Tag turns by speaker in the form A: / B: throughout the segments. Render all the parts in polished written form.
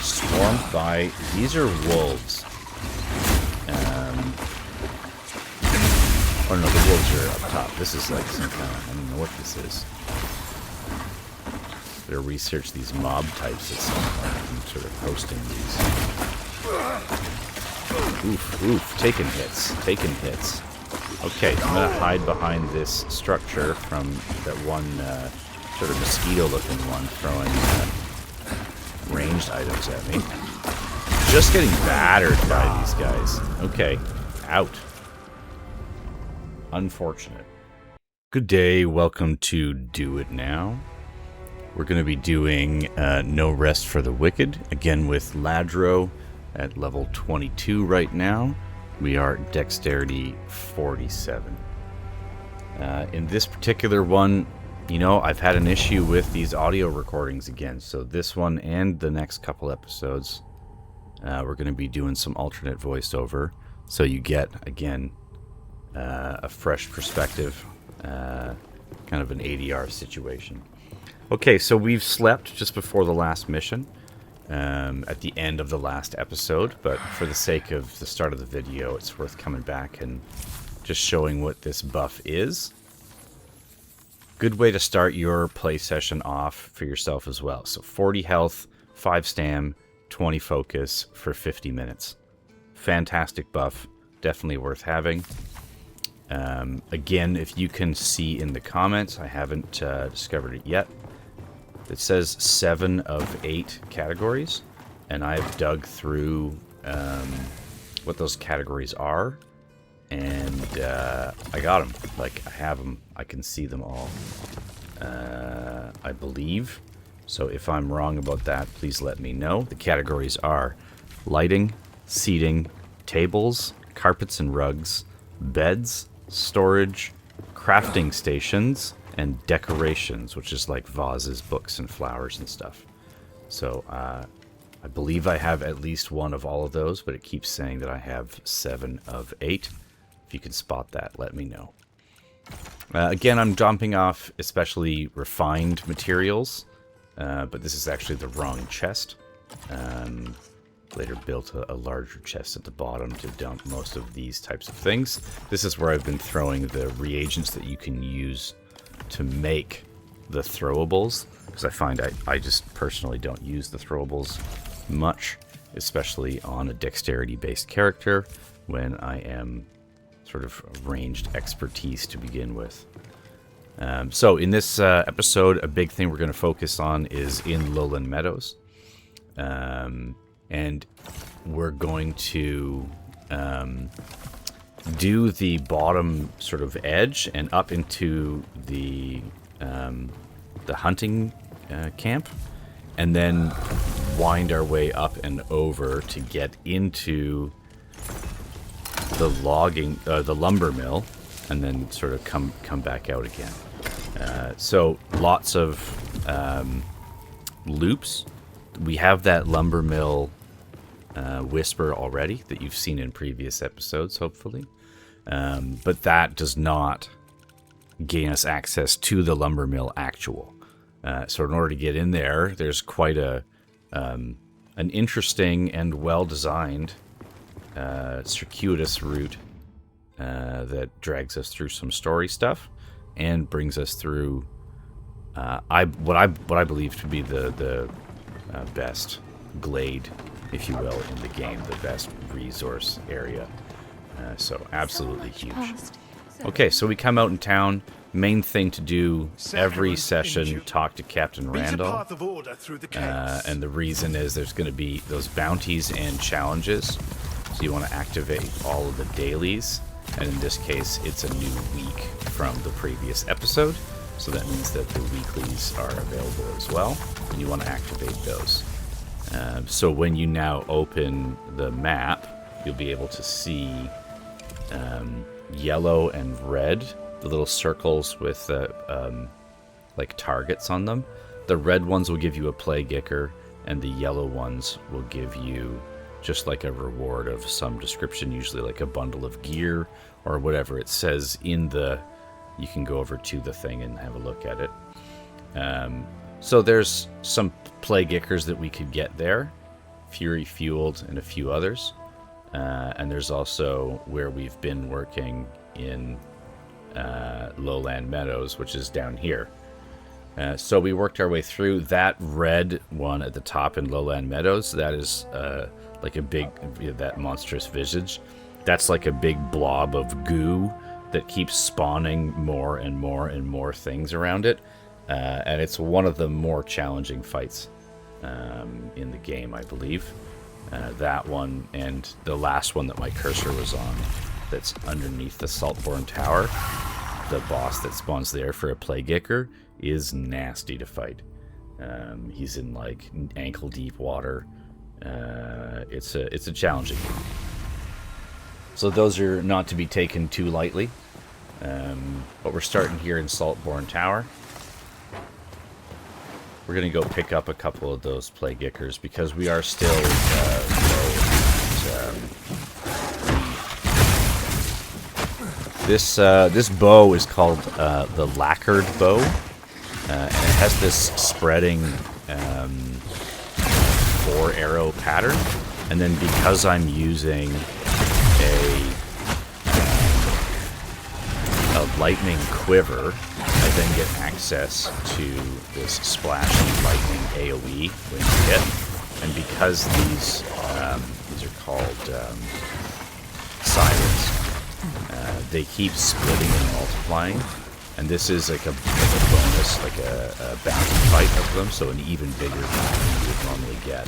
A: Swarmed by... These are wolves. Oh no, the wolves are up top. This is like some kind of... I don't know what this is. Better research these mob types at some point. I'm sort of posting these. Oof. Taking hits. Okay, I'm going to hide behind this structure from that one sort of mosquito-looking one throwing ranged items at me. Just getting battered by these guys. Okay, out. Unfortunate. Good day, welcome to Do It Now. We're going to be doing No Rest for the Wicked, again with Ladro at level 22 right now. We are dexterity 47. In this particular one, you know, I've had an issue with these audio recordings again, so this one and the next couple episodes, we're going to be doing some alternate voiceover, so you get, again, a fresh perspective, kind of an ADR situation. Okay, so we've slept just before the last mission, at the end of the last episode, but for the sake of the start of the video, it's worth coming back and just showing what this buff is. Good way to start your play session off for yourself as well. So 40 health, 5 stam, 20 focus for 50 minutes. Fantastic buff, definitely worth having. Again, if you can see in the comments, I haven't discovered it yet. It says 7 of 8 categories, and I've dug through what those categories are, and I got them. Like, I have them. I can see them all, I believe. So if I'm wrong about that, please let me know. The categories are lighting, seating, tables, carpets and rugs, beds, storage, crafting stations, and decorations, which is like vases, books, and flowers and stuff. So I believe I have at least one of all of those, but it keeps saying that I have 7 of 8. If you can spot that, let me know. Again, I'm dumping off especially refined materials, but this is actually the wrong chest. Later built a larger chest at the bottom to dump most of these types of things. This is where I've been throwing the reagents that you can use to make the throwables, because I find I just personally don't use the throwables much, especially on a dexterity based character when I am sort of ranged expertise to begin with. So in this episode, a big thing we're going to focus on is in Lowland Meadows, and we're going to do the bottom sort of edge and up into the hunting camp, and then wind our way up and over to get into the logging, the lumber mill, and then sort of come back out again. So lots of loops. We have that lumber mill whisper already that you've seen in previous episodes, hopefully. But that does not gain us access to the lumber mill actual. So in order to get in there, there's quite an interesting and well-designed circuitous route that drags us through some story stuff and brings us through what I believe to be the best glade, if you will, in the game, the best resource area. So absolutely huge. Okay, so we come out in town. Main thing to do every session, talk to Captain Randall. And the reason is there's going to be those bounties and challenges. So you want to activate all of the dailies. And in this case, it's a new week from the previous episode. So that means that the weeklies are available as well. And you want to activate those. So when you now open the map, you'll be able to see yellow and red, the little circles with like targets on them. The red ones will give you a plague ichor, and the yellow ones will give you just like a reward of some description, usually like a bundle of gear or whatever it says in the... You can go over to the thing and have a look at it. So there's some plague ichors that we could get there, fury fueled, and a few others. And there's also where we've been working in Lowland Meadows, which is down here. So we worked our way through that red one at the top in Lowland Meadows. That is like a big, that monstrous visage. That's like a big blob of goo that keeps spawning more and more and more things around it. And it's one of the more challenging fights in the game, I believe. That one and the last one that my cursor was on, that's underneath the Saltborne Tower. The boss that spawns there for a plague ichor is nasty to fight. He's in like ankle deep water. It's a challenging game. So those are not to be taken too lightly. But we're starting here in Saltborne Tower. We're going to go pick up a couple of those plague ichors because we are still low at, this bow is called the lacquered bow, and it has this spreading 4-arrow pattern. And then because I'm using a lightning quiver, I then get access to this splashy lightning AoE when you hit. And because these are called sirens, they keep splitting and multiplying. And this is like a bonus, like a bounty fight of them, so an even bigger bounty than you would normally get.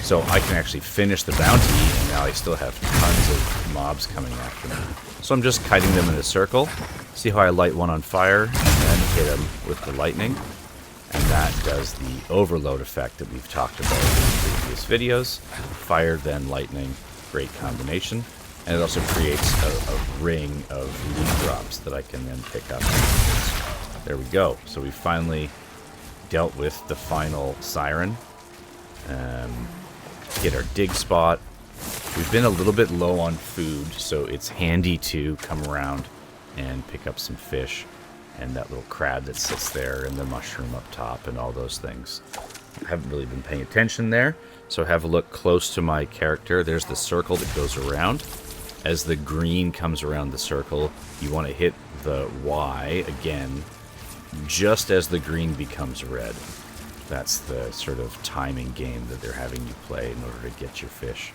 A: So I can actually finish the bounty, and now I still have tons of mobs coming after me. So I'm just kiting them in a circle. See how I light one on fire, and then hit them with the lightning. And that does the overload effect that we've talked about in previous videos. Fire, then lightning, great combination. And it also creates a ring of loot drops that I can then pick up. There we go. So we finally dealt with the final siren. Get our dig spot. We've been a little bit low on food, so it's handy to come around and pick up some fish and that little crab that sits there and the mushroom up top and all those things. I haven't really been paying attention there, so have a look close to my character. There's the circle that goes around. As the green comes around the circle, you want to hit the Y again just as the green becomes red. That's the sort of timing game that they're having you play in order to get your fish.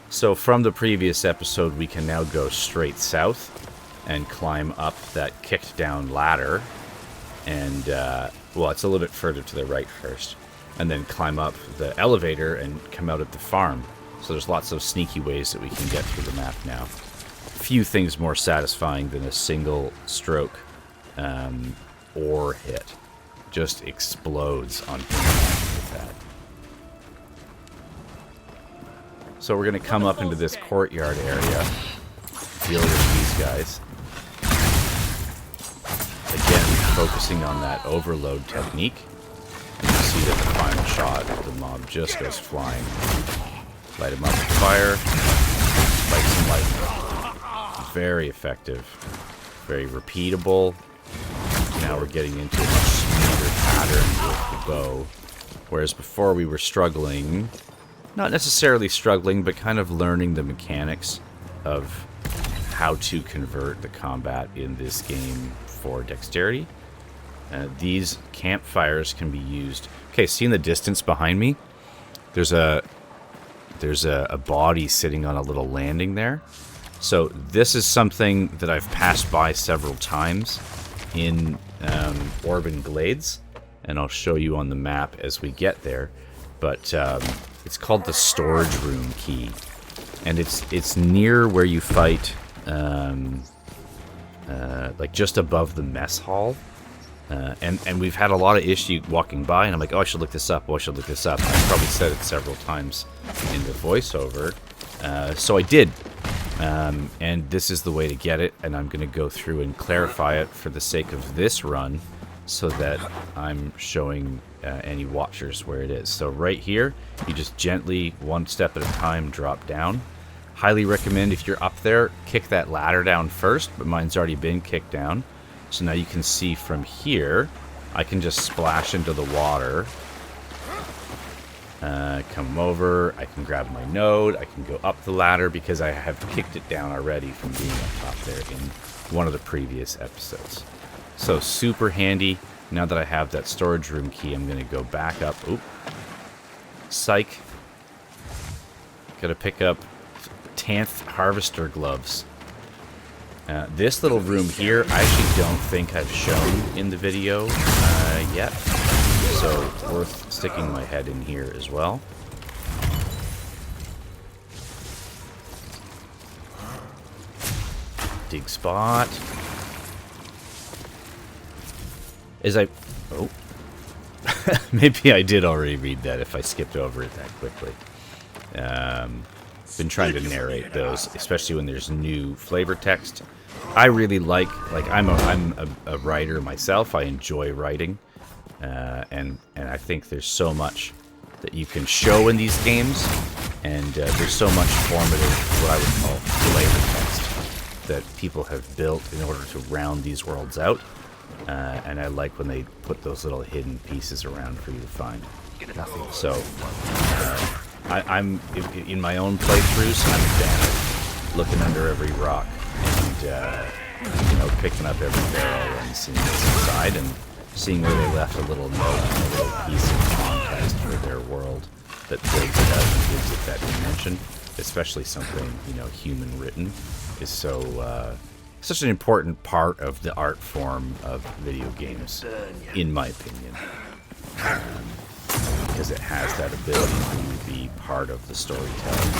A: So from the previous episode, we can now go straight south and climb up that kicked down ladder. And, well, it's a little bit further to the right first. And then climb up the elevator and come out at the farm. So there's lots of sneaky ways that we can get through the map now. Few things more satisfying than a single stroke ore hit. Just explodes on impact with that. So we're going to come up into this courtyard area, deal with these guys. Again, focusing on that overload technique. And you see that the final shot of the mob just goes flying. Light him up with fire, light some lightning. Very effective, very repeatable. Now we're getting into a much smoother pattern with the bow, whereas before we were struggling, not necessarily struggling, but kind of learning the mechanics of how to convert the combat in this game for dexterity. These campfires can be used. Okay, see in the distance behind me? There's a body sitting on a little landing there. So this is something that I've passed by several times in Orban Galdes, and I'll show you on the map as we get there. But it's called the storage room key, and it's near where you fight, like just above the mess hall. And we've had a lot of issue walking by, and I'm like, oh, I should look this up. Oh, I should look this up. I've probably said it several times in the voiceover, so I did. And this is the way to get it, and I'm going to go through and clarify it for the sake of this run, so that I'm showing any watchers where it is. So right here, you just gently, one step at a time, drop down. Highly recommend if you're up there, kick that ladder down first, but mine's already been kicked down. So now you can see from here, I can just splash into the water. Come over, I can grab my node, I can go up the ladder because I have kicked it down already from being up top there in one of the previous episodes. So super handy. Now that I have that storage room key, I'm going to go back up. Oop. Psych. Gotta pick up 10th harvester gloves. This little room here, I actually don't think I've shown in the video yet. So, worth sticking my head in here as well. Dig spot. Oh. Maybe I did already read that if I skipped over it that quickly. Been trying to narrate those, especially when there's new flavor text. I really like I'm a writer myself. I enjoy writing. And I think there's so much that you can show in these games, and there's so much formative, what I would call flavor text, that people have built in order to round these worlds out. And I like when they put those little hidden pieces around for you to find. So, I'm in my own playthroughs, I'm a fan of looking under every rock and picking up every barrel and seeing what's inside and seeing where they left a little note, a little piece of context for their world that builds it out and gives it that dimension, especially something, human written, is such an important part of the art form of video games, in my opinion. Because it has that ability for you to be part of the storytelling.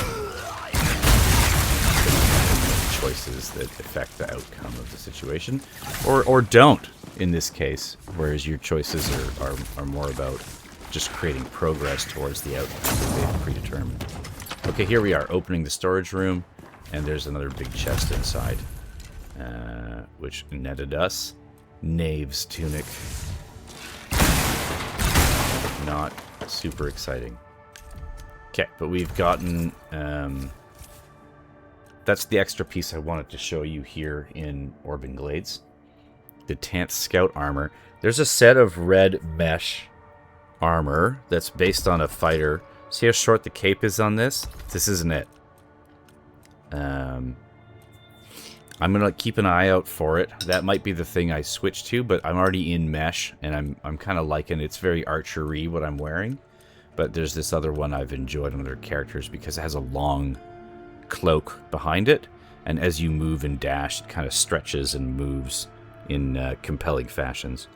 A: Choices that affect the outcome of the situation, or don't in this case, whereas your choices are more about just creating progress towards the outcome that they've predetermined. Okay, here we are, opening the storage room, and there's another big chest inside, which netted us. Knave's tunic. Not super exciting. Okay, but we've gotten... that's the extra piece I wanted to show you here in Orban Galdes. The 10th Scout Armor. There's a set of red mesh armor that's based on a fighter. See how short the cape is on this? This isn't it. I'm going to keep an eye out for it. That might be the thing I switch to, but I'm already in mesh, and I'm kind of liking it. It's very archery what I'm wearing. But there's this other one I've enjoyed on other characters because it has a long cloak behind it, and as you move and dash, it kind of stretches and moves in compelling fashions.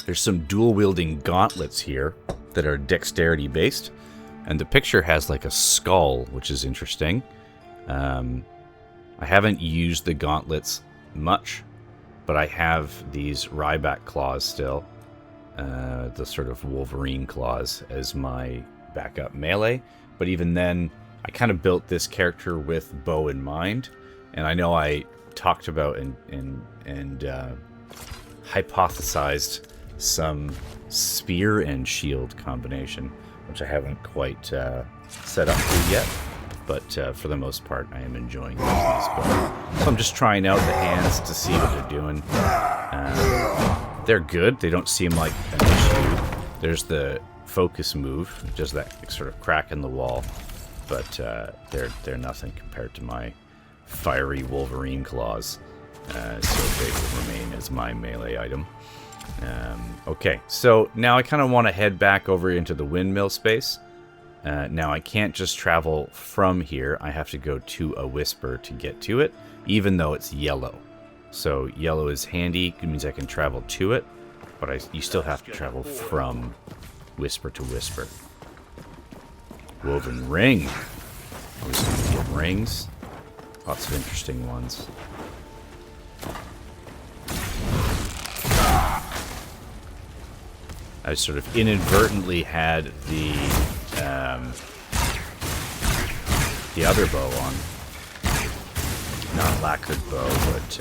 A: There's some dual-wielding gauntlets here that are dexterity based, and the picture has like a skull, which is interesting. I haven't used the gauntlets much, but I have these Ryback claws still, the sort of Wolverine claws, as my backup melee. But even then, I kind of built this character with bow in mind, and I know I talked about and hypothesized some spear and shield combination, which I haven't quite set up to yet, but for the most part, I am enjoying using this bow. So I'm just trying out the hands to see what they're doing. They're good. They don't seem like an issue. There's the focus move, just that sort of crack in the wall, but they're nothing compared to my fiery Wolverine claws, so they will remain as my melee item. Okay, so now I kind of want to head back over into the Windmill space. Now I can't just travel from here, I have to go to a Whisper to get to it, even though it's yellow. So yellow is handy, it means I can travel to it, but you still have to travel from Whisper to Whisper. Woven ring. Always going to get rings. Lots of interesting ones. I sort of inadvertently had the other bow on. Not lacquered bow, but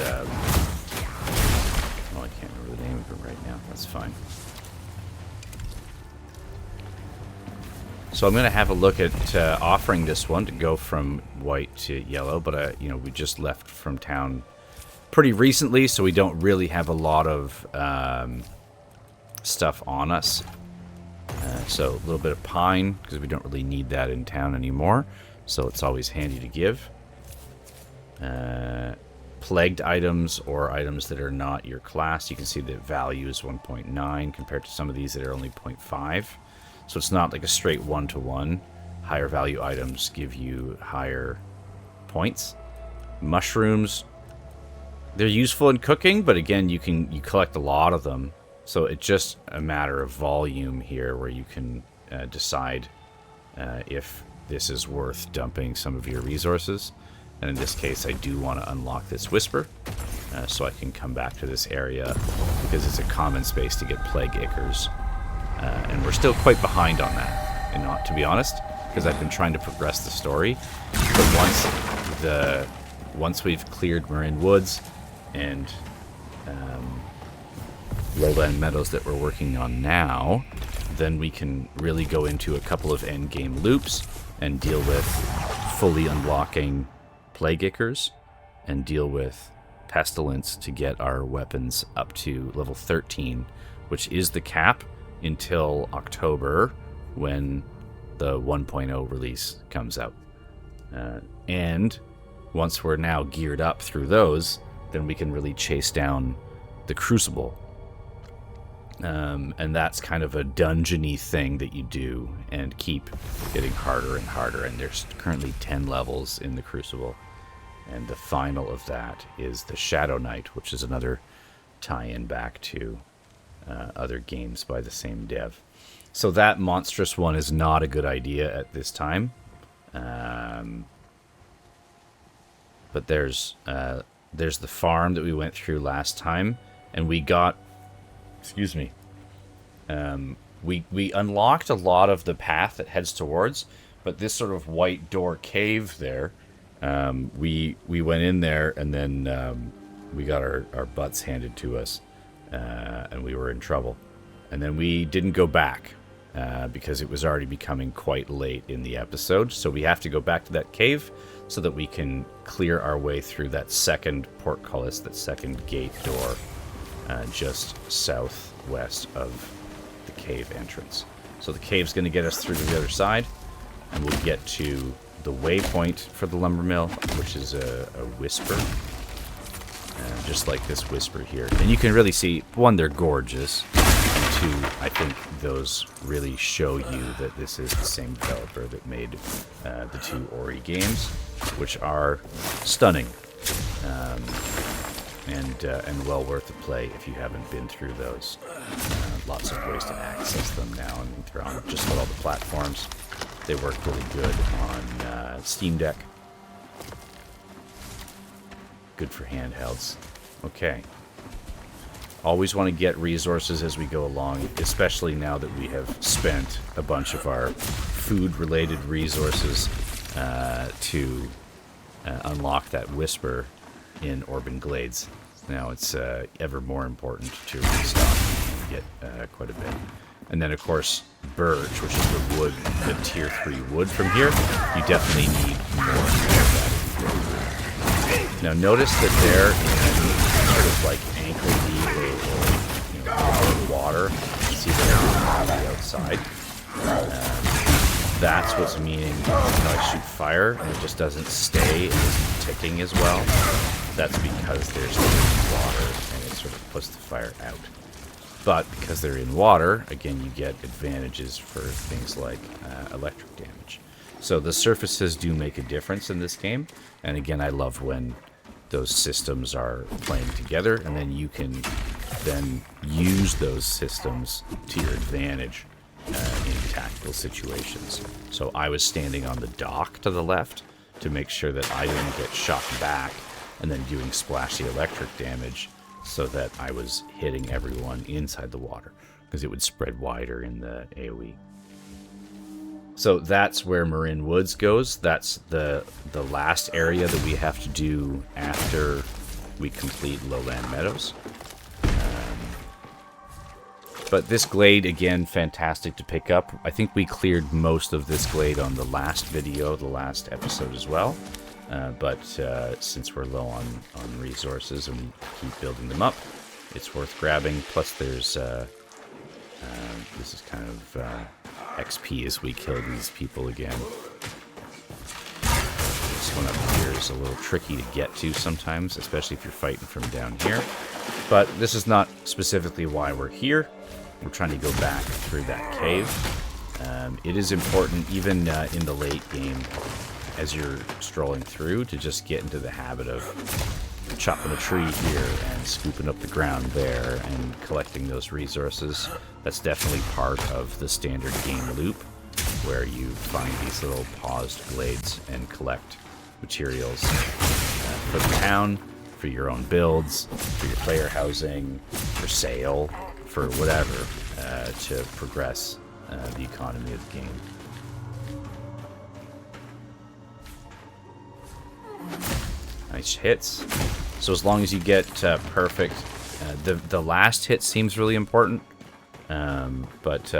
A: well, I can't remember the name of it right now. That's fine. So I'm going to have a look at offering this one to go from white to yellow, but we just left from town pretty recently, so we don't really have a lot of stuff on us. So a little bit of pine, because we don't really need that in town anymore. So it's always handy to give. Plagued items or items that are not your class. You can see the value is 1.9 compared to some of these that are only 0.5. So it's not like a straight one-to-one. Higher value items give you higher points. Mushrooms, they're useful in cooking, but again, you collect a lot of them. So it's just a matter of volume here where you can decide if this is worth dumping some of your resources. And in this case, I do want to unlock this Whisper, so I can come back to this area, because it's a common space to get Plague Ichors. And we're still quite behind on that, and not to be honest, because I've been trying to progress the story. But once we've cleared Marin Woods and Lowland Meadows that we're working on now, then we can really go into a couple of endgame loops and deal with fully unlocking Plague Ichors and deal with Pestilence to get our weapons up to level 13, which is the cap until October, when the 1.0 release comes out. And once we're now geared up through those, then we can really chase down the Crucible. And that's kind of a dungeony thing that you do and keep getting harder and harder. And there's currently 10 levels in the Crucible. And the final of that is the Shadow Knight, which is another tie-in back to other games by the same dev. So that monstrous one is not a good idea at this time. But there's the farm that we went through last time, and we got... Excuse me. We unlocked a lot of the path that heads towards, but this sort of white door cave there, we went in there, and then we got our butts handed to us, and we were in trouble. And then we didn't go back, because it was already becoming quite late in the episode. So we have to go back to that cave so that we can clear our way through that second portcullis, that second gate door, just southwest of the cave entrance. So the cave's going to get us through to the other side, and we'll get to the waypoint for the lumber mill, which is a whisper, just like this whisper here. And you can really see, one, they're gorgeous, and two, I think those really show you that this is the same developer that made the two Ori games, which are stunning. And well worth a play if you haven't been through those. Lots of ways to access them now, and they're on just about all the platforms. They work really good on Steam Deck. Good for handhelds. Okay. Always want to get resources as we go along, especially now that we have spent a bunch of our food-related resources to unlock that Whisper in Orban Galdes. Now it's ever more important to restock and get quite a bit. And then, of course, birch, which is the wood, the tier 3 wood from here. You definitely need more of that. Now notice that they're in sort of like ankle deep or water. You see they're on the outside. That's what's meaning when I shoot fire and it just doesn't stay and isn't ticking as well. That's because they're still in water and it sort of puts the fire out. But because they're in water, again, you get advantages for things like electric damage. So the surfaces do make a difference in this game. And again, I love when those systems are playing together, and then you can then use those systems to your advantage in tactical situations. So I was standing on the dock to the left to make sure that I didn't get shot back, and then doing splashy electric damage so that I was hitting everyone inside the water, because it would spread wider in the AoE. So that's where Marin Woods goes. That's the last area that we have to do after we complete Lowland Meadows. But this glade, again, fantastic to pick up. I think we cleared most of this glade on the last video, the last episode as well. But since we're low on resources and we keep building them up, it's worth grabbing. Plus there's, this is kind of XP as we kill these people again. This one up here is a little tricky to get to sometimes, especially if you're fighting from down here. But this is not specifically why we're here. We're trying to go back through that cave. It is important, even in the late game, as you're strolling through, to just get into the habit of chopping a tree here and scooping up the ground there and collecting those resources. That's definitely part of the standard game loop, where you find these little paused glades and collect materials for the town, for your own builds, for your player housing, for sale, for whatever, to progress the economy of the game. Nice hits. So as long as you get perfect, the last hit seems really important, but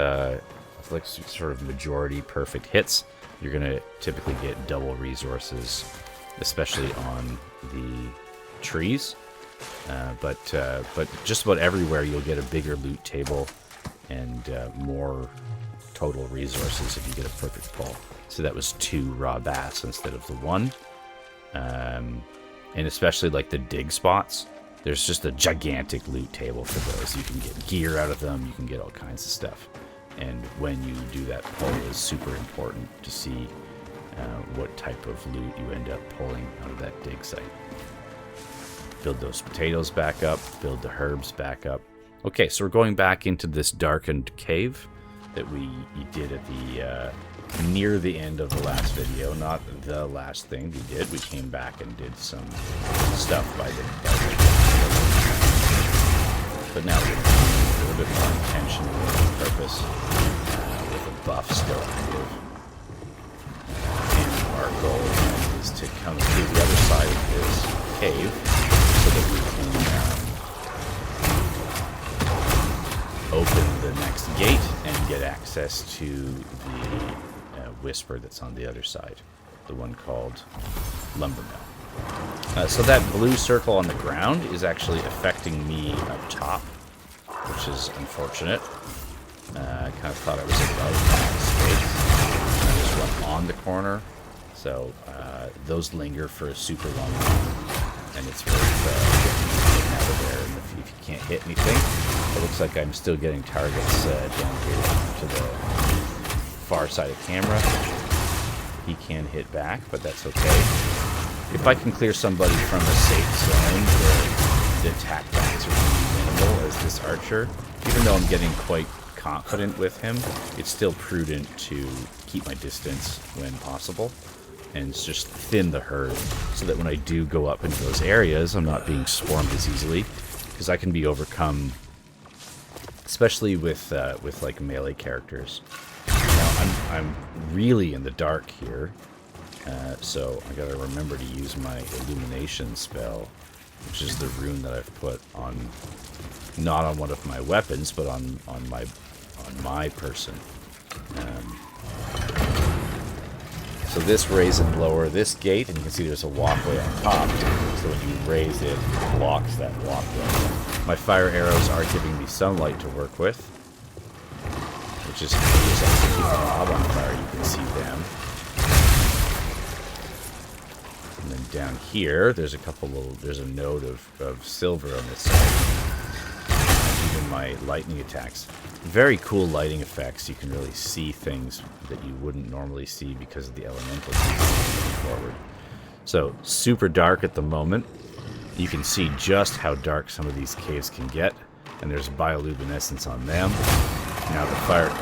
A: like sort of majority perfect hits, you're gonna typically get double resources, especially on the trees. But just about everywhere you'll get a bigger loot table and more total resources if you get a perfect pull. So that was 2 raw bass instead of the 1. And especially like the dig spots, there's just a gigantic loot table for those. You can get gear out of them, you can get all kinds of stuff. And when you do that pull, is super important to see what type of loot you end up pulling out of that dig site. Build those potatoes back up, build the herbs back up. Okay, so we're going back into this darkened cave that we did at the near the end of the last video, not the last thing we did. We came back and did some stuff by the but now we're a little bit more intentional and purpose with a buff still active. And our goal is to come through the other side of this cave so that we can open the next gate and get access to the whisper that's on the other side, the one called Lumber Mill. So that blue circle on the ground is actually affecting me up top, which is unfortunate. I kind of thought I was above that space. I just went on the corner, so those linger for a super long time, and it's worth getting out of there. And if you can't hit anything, it looks like I'm still getting targets down here to the far side of camera. He can hit back, but that's okay. If I can clear somebody from a safe zone where the attack backs are really minimal as this archer, even though I'm getting quite confident with him, it's still prudent to keep my distance when possible and just thin the herd so that when I do go up into those areas, I'm not being swarmed as easily, because I can be overcome, especially with like melee characters. Now, I'm really in the dark here, so I gotta remember to use my illumination spell, which is the rune that I've put on, not on one of my weapons, but on my person. So this raise and lower this gate, and you can see there's a walkway on top, so when you raise it, it blocks that walkway. My fire arrows are giving me some light to work with, which is actually keeping the mob on fire. You can see them. And then down here, there's there's a node of silver on this side. And even my lightning attacks. Very cool lighting effects. You can really see things that you wouldn't normally see because of the elemental moving forward. So, super dark at the moment. You can see just how dark some of these caves can get, and there's bioluminescence on them. Now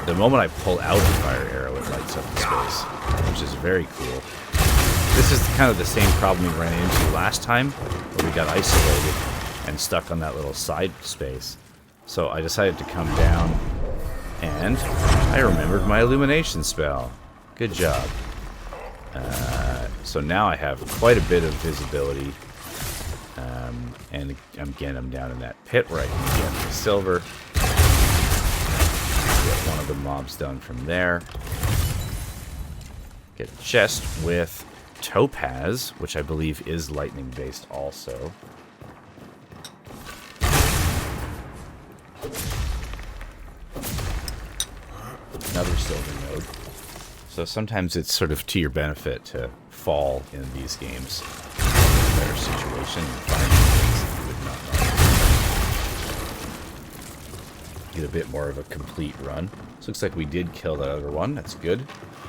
A: the moment I pull out the fire arrow, it lights up the space, which is very cool. This is kind of the same problem we ran into last time, where we got isolated and stuck on that little side space. So I decided to come down, and I remembered my illumination spell. Good job. So now I have quite a bit of visibility, and again, I'm down in that pit where I can get the silver. Get one of the mobs done from there. Get a chest with topaz, which I believe is lightning based also. Another silver node. So sometimes it's sort of to your benefit to fall in these games. Better situation and find things that you would not know. Get a bit more of a complete run. So looks like we did kill that other one. That's good.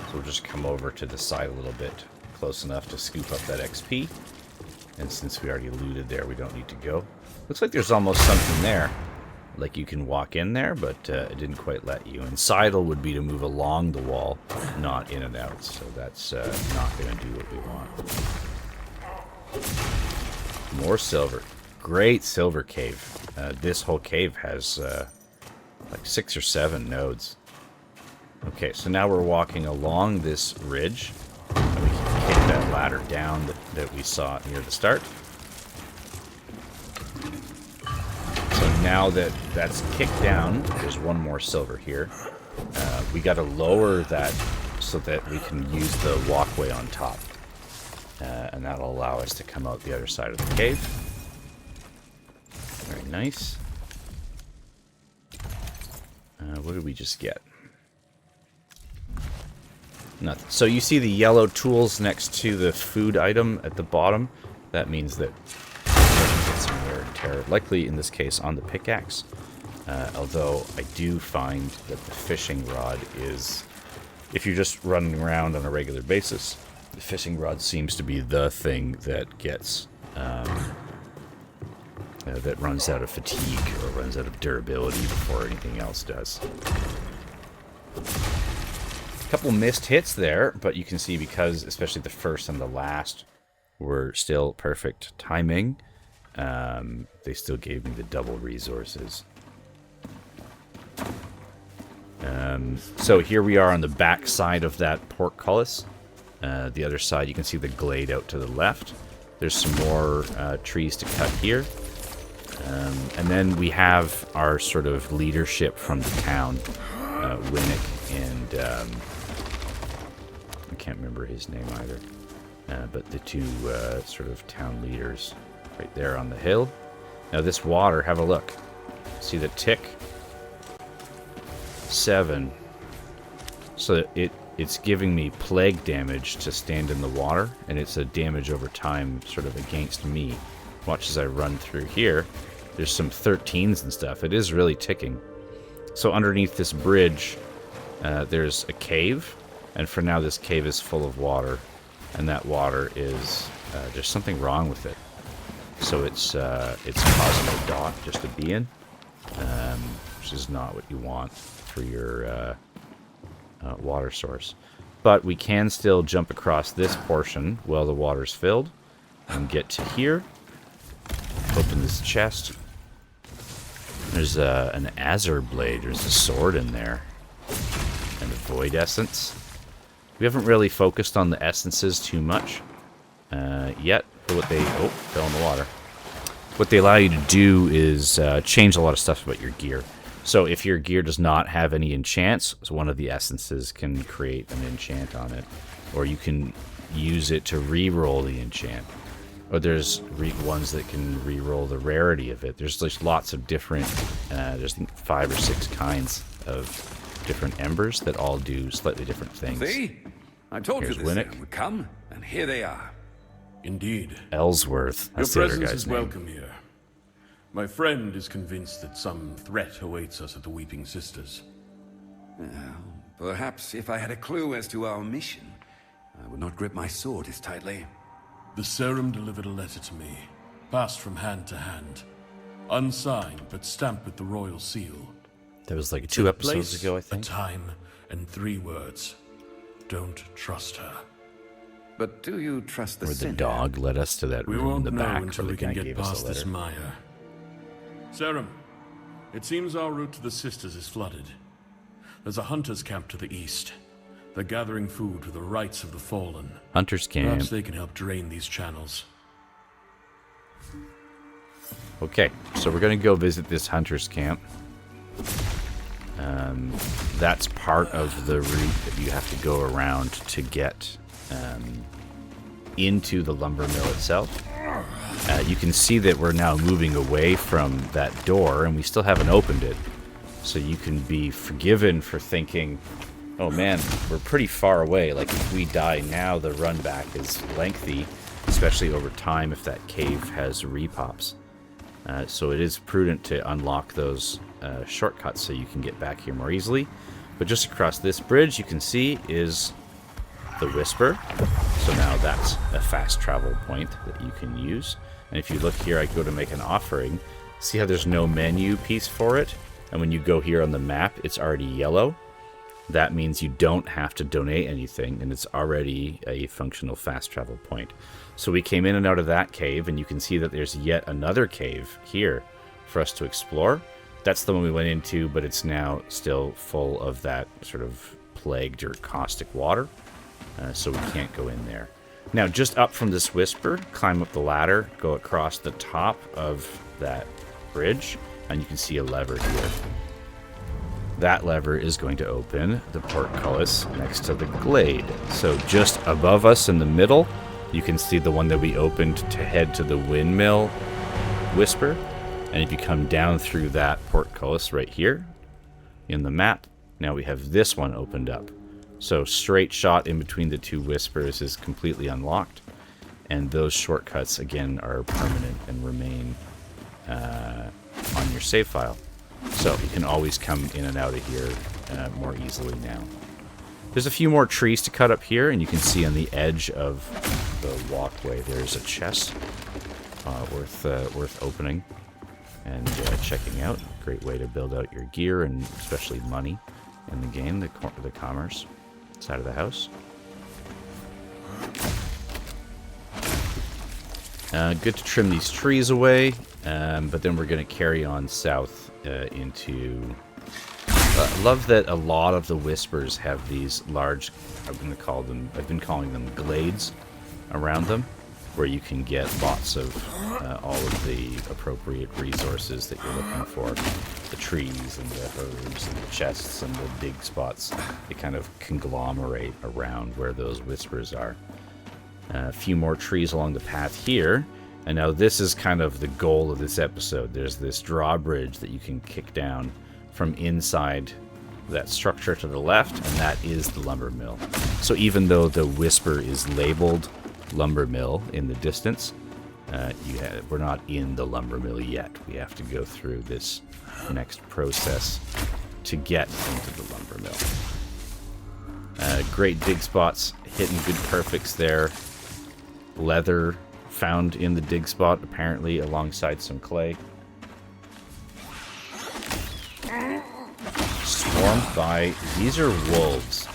A: So we'll just come over to the side a little bit, close enough to scoop up that XP. And since we already looted there, we don't need to go. Looks like there's almost something there. Like you can walk in there, but it didn't quite let you. And sidle would be to move along the wall, not in and out. So that's not going to do what we want. More silver. Great silver cave. This whole cave has like 6 or 7 nodes. Okay, so now we're walking along this ridge. And we can kick that ladder down that we saw near the start. So now that that's kicked down, there's one more silver here. We got to lower that so that we can use the walkway on top. And that'll allow us to come out the other side of the cave. Very nice. What did we just get? Nothing. So you see the yellow tools next to the food item at the bottom? That means that get some wear and tear, likely in this case on the pickaxe. Although I do find that the fishing rod is, if you're just running around on a regular basis, the fishing rod seems to be the thing that gets, that runs out of fatigue or runs out of durability before anything else does. A couple missed hits there, but you can see because especially the first and the last were still perfect timing. They still gave me the double resources. So here we are on the back side of that portcullis. The other side, you can see the glade out to the left. There's some more trees to cut here. And then we have our sort of leadership from the town, Winnick and I can't remember his name either. But the two sort of town leaders right there on the hill. Now this water, have a look. See the tick? 7. So it's giving me plague damage to stand in the water, and it's a damage over time sort of against me. Watch as I run through here. There's some 13s and stuff. It is really ticking. So underneath this bridge, there's a cave, and for now this cave is full of water, and that water is, there's something wrong with it. So it's Cosmo Dot just to be in, which is not what you want for your water source. But we can still jump across this portion while the water's filled and get to here. Open this chest. There's an Azure Blade. There's a sword in there. And a Void Essence. We haven't really focused on the essences too much yet. But what they... Oh, fell in the water. What they allow you to do is change a lot of stuff about your gear. So if your gear does not have any enchants, so one of the essences can create an enchant on it. Or you can use it to re-roll the enchant. Or there's ones that can re-roll the rarity of it. There's just lots of different, there's 5 or 6 kinds of different embers that all do slightly different things.
B: See? I told
A: Here's
B: you this
A: Winnick.
B: thing would come, and here they are.
C: Indeed.
A: Ellsworth.
C: Your
A: That's the other
C: presence
A: guy's
C: is
A: name.
C: welcome here. My friend is convinced that some threat awaits us at the Weeping Sisters.
B: Well, perhaps if I had a clue as to our mission, I would not grip my sword as tightly.
C: The Serum delivered a letter to me, passed from hand to hand. Unsigned, but stamped with the royal seal.
A: That was like
C: It's
A: 2
C: a
A: episodes
C: place,
A: ago, I
C: a
A: think.
C: time, and 3 words. Don't trust her.
B: But do you trust the
A: Where the
B: sinner?
A: dog led us to that
C: We
A: room in
C: won't
A: the
C: know
A: back
C: until
A: where
C: we
A: the
C: can
A: guy
C: get
A: gave us
C: past
A: a
C: this
A: letter.
C: mire. Serum, it seems our route to the Sisters is flooded. There's a hunter's camp to the east. They're gathering food for the rites of the fallen.
A: Hunter's camp.
C: Perhaps they can help drain these channels.
A: Okay, so we're going to go visit this hunter's camp. That's part of the route that you have to go around to get into the lumber mill itself. You can see that we're now moving away from that door, and we still haven't opened it. So you can be forgiven for thinking, oh man, we're pretty far away. Like, if we die now, the run back is lengthy, especially over time if that cave has repops. So it is prudent to unlock those shortcuts so you can get back here more easily. But just across this bridge, you can see, is the Whisper. So now that's a fast travel point that you can use. And if you look here, I go to make an offering. See how there's no menu piece for it? And when you go here on the map, it's already yellow. That means you don't have to donate anything, and it's already a functional fast travel point. So we came in and out of that cave, and you can see that there's yet another cave here for us to explore. That's the one we went into, but it's now still full of that sort of plagued or caustic water, so we can't go in there. Now, just up from this Whisper, climb up the ladder, go across the top of that bridge, and you can see a lever here. That lever is going to open the portcullis next to the glade. So just above us in the middle, you can see the one that we opened to head to the Windmill Whisper. And if you come down through that portcullis right here in the map, now we have this one opened up. So straight shot in between the two Whispers is completely unlocked. And those shortcuts, again, are permanent and remain on your save file. So you can always come in and out of here more easily now. There's a few more trees to cut up here, and you can see on the edge of the walkway there's a chest worth opening and checking out. Great way to build out your gear and especially money in the game, the commerce side of the house. Good to trim these trees away, but then we're going to carry on south into... I love that a lot of the Whispers have these large, I've been calling them glades around them, where you can get lots of all of the appropriate resources that you're looking for. The trees and the herbs and the chests and the dig spots. They kind of conglomerate around where those Whispers are. A few more trees along the path here. And now this is kind of the goal of this episode. There's this drawbridge that you can kick down from inside that structure to the left, and that is the lumber mill. So even though the Whisper is labeled lumber mill in the distance, we're not in the lumber mill yet. We have to go through this next process to get into the lumber mill. Great dig spots, hitting good perfects there. Leather found in the dig spot, apparently, alongside some clay. Swarmed by... These are wolves.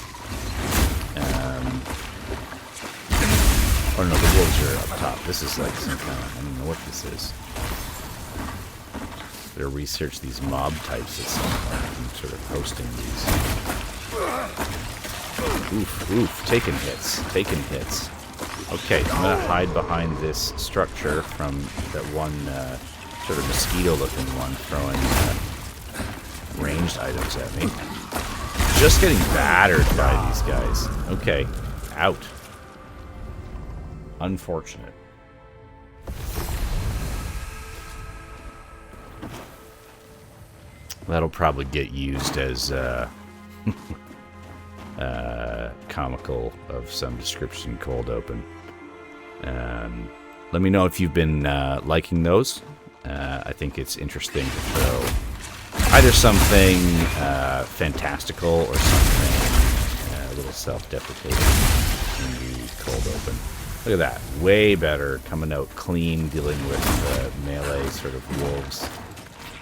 A: Oh no, the wolves are up top. This is like some kind of... I don't know what this is. Better research these mob types at some point. I'm sort of hosting these. Oof. Taking hits. Okay, I'm going to hide behind this structure from that one sort of mosquito-looking one throwing ranged items at me. Just getting battered by these guys. Okay, out. Unfortunate. That'll probably get used as comical of some description, cold open. Let me know if you've been liking those. I think it's interesting to throw either something fantastical or something a little self-deprecating in the cold open. Look at that. Way better, coming out clean, dealing with melee sort of wolves,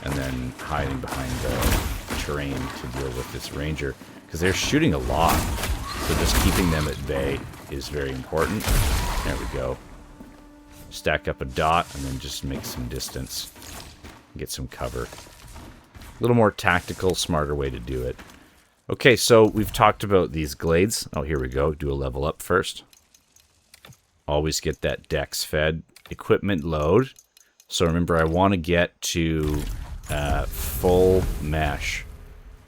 A: and then hiding behind the terrain to deal with this ranger, because they're shooting a lot. So just keeping them at bay is very important. There we go. Stack up a dot and then just make some distance. Get some cover. A little more tactical, smarter way to do it. Okay, so we've talked about these glades. Oh, here we go. Do a level up first. Always get that dex fed. Equipment load. So remember, I want to get to full mesh,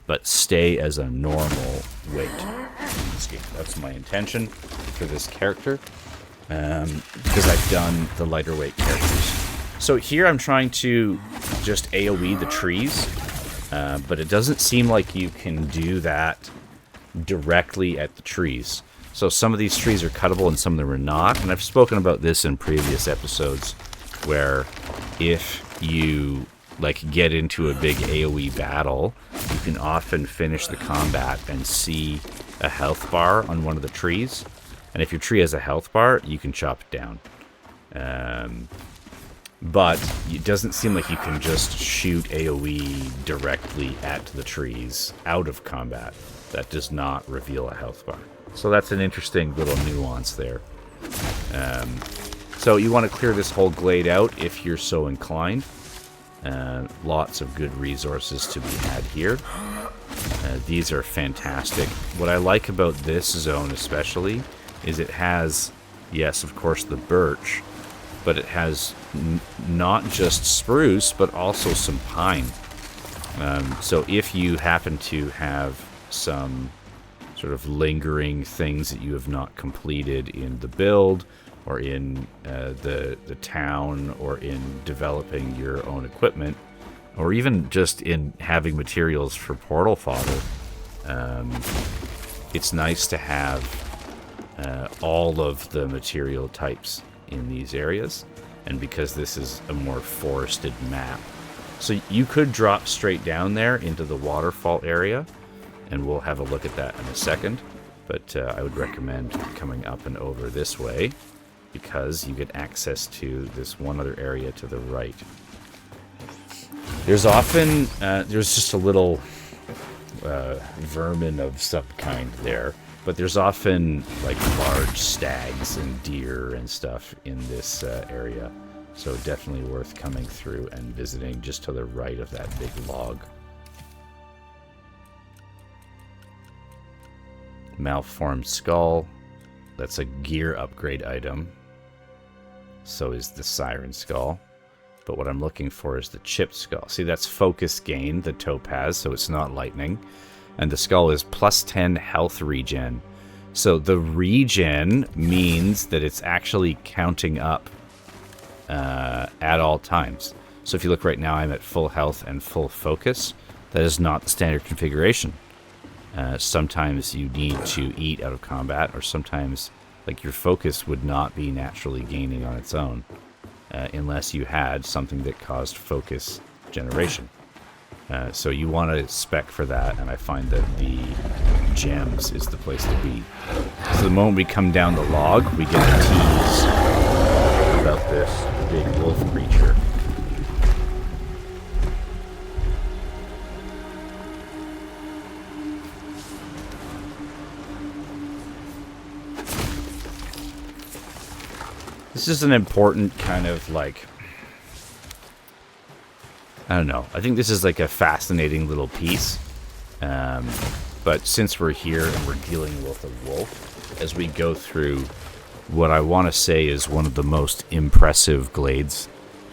A: but stay as a normal weight in this game. That's my intention for this character. because I've done the lighter weight characters. So here I'm trying to just AoE the trees, but it doesn't seem like you can do that directly at the trees. So some of these trees are cuttable and some of them are not, and I've spoken about this in previous episodes, where if you like get into a big AoE battle, you can often finish the combat and see a health bar on one of the trees. And if your tree has a health bar, you can chop it down. But it doesn't seem like you can just shoot AoE directly at the trees out of combat. That does not reveal a health bar. So that's an interesting little nuance there. So you want to clear this whole glade out if you're so inclined. Lots of good resources to be had here. These are fantastic. What I like about this zone especially is it has, yes, of course, the birch, but it has not just spruce, but also some pine. So if you happen to have some sort of lingering things that you have not completed in the build, or in the town, or in developing your own equipment, or even just in having materials for portal fodder, it's nice to have all of the material types in these areas, and because this is a more forested map. So you could drop straight down there into the waterfall area, and we'll have a look at that in a second, but I would recommend coming up and over this way, because you get access to this one other area to the right. There's often, there's just a little vermin of some kind there, but there's often like large stags and deer and stuff in this area, so definitely worth coming through and visiting just to the right of that big log. Malformed skull, that's a gear upgrade item. So is the siren skull. But what I'm looking for is the chipped skull. See, that's focus gain, the topaz, so it's not lightning. And the skull is plus 10 health regen. So the regen means that it's actually counting up at all times. So if you look right now, I'm at full health and full focus. That is not the standard configuration. Sometimes you need to eat out of combat, or sometimes like your focus would not be naturally gaining on its own, unless you had something that caused focus generation. So you want to spec for that, and I find that the gems is the place to be. So the moment we come down the log, we get a tease about this big wolf creature. This is an important kind of like, I don't know. I think this is like a fascinating little piece. But since we're here and we're dealing with a wolf, as we go through what I want to say is one of the most impressive glades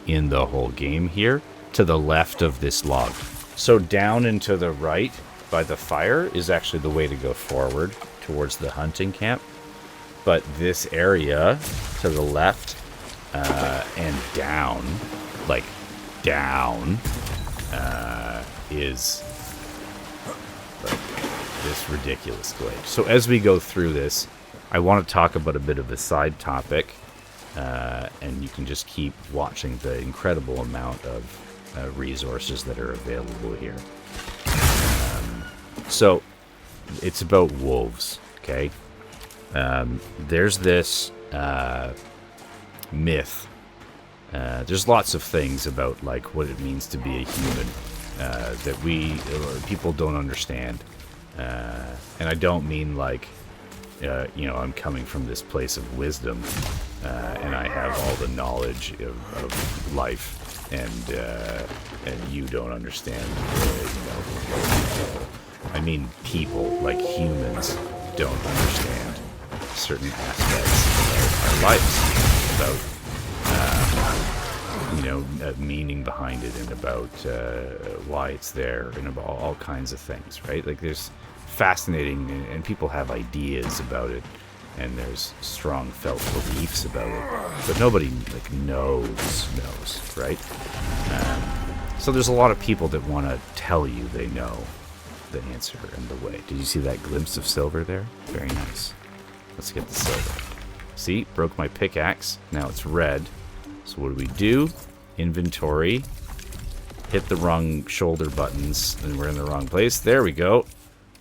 A: in the whole game here, to the left of this log. So down and to the right by the fire is actually the way to go forward towards the hunting camp. But this area to the left and down, like down, is like this ridiculous glade. So as we go through this, I want to talk about a bit of a side topic, and you can just keep watching the incredible amount of resources that are available here. So it's about wolves, okay? There's this myth. There's lots of things about like what it means to be a human that people don't understand, and I don't mean like I'm coming from this place of wisdom, and I have all the knowledge of life, and you don't understand. I mean, people, like humans, don't understand certain aspects of our lives, about meaning behind it, and about why it's there, and about all kinds of things, right? Like there's fascinating, and people have ideas about it, and there's strong felt beliefs about it, but nobody like knows, right? So there's a lot of people that want to tell you they know the answer and the way. Did you see that glimpse of silver there? Very nice. Let's get the silver. See, broke my pickaxe. Now it's red. So what do? Inventory. Hit the wrong shoulder buttons, and we're in the wrong place. There we go.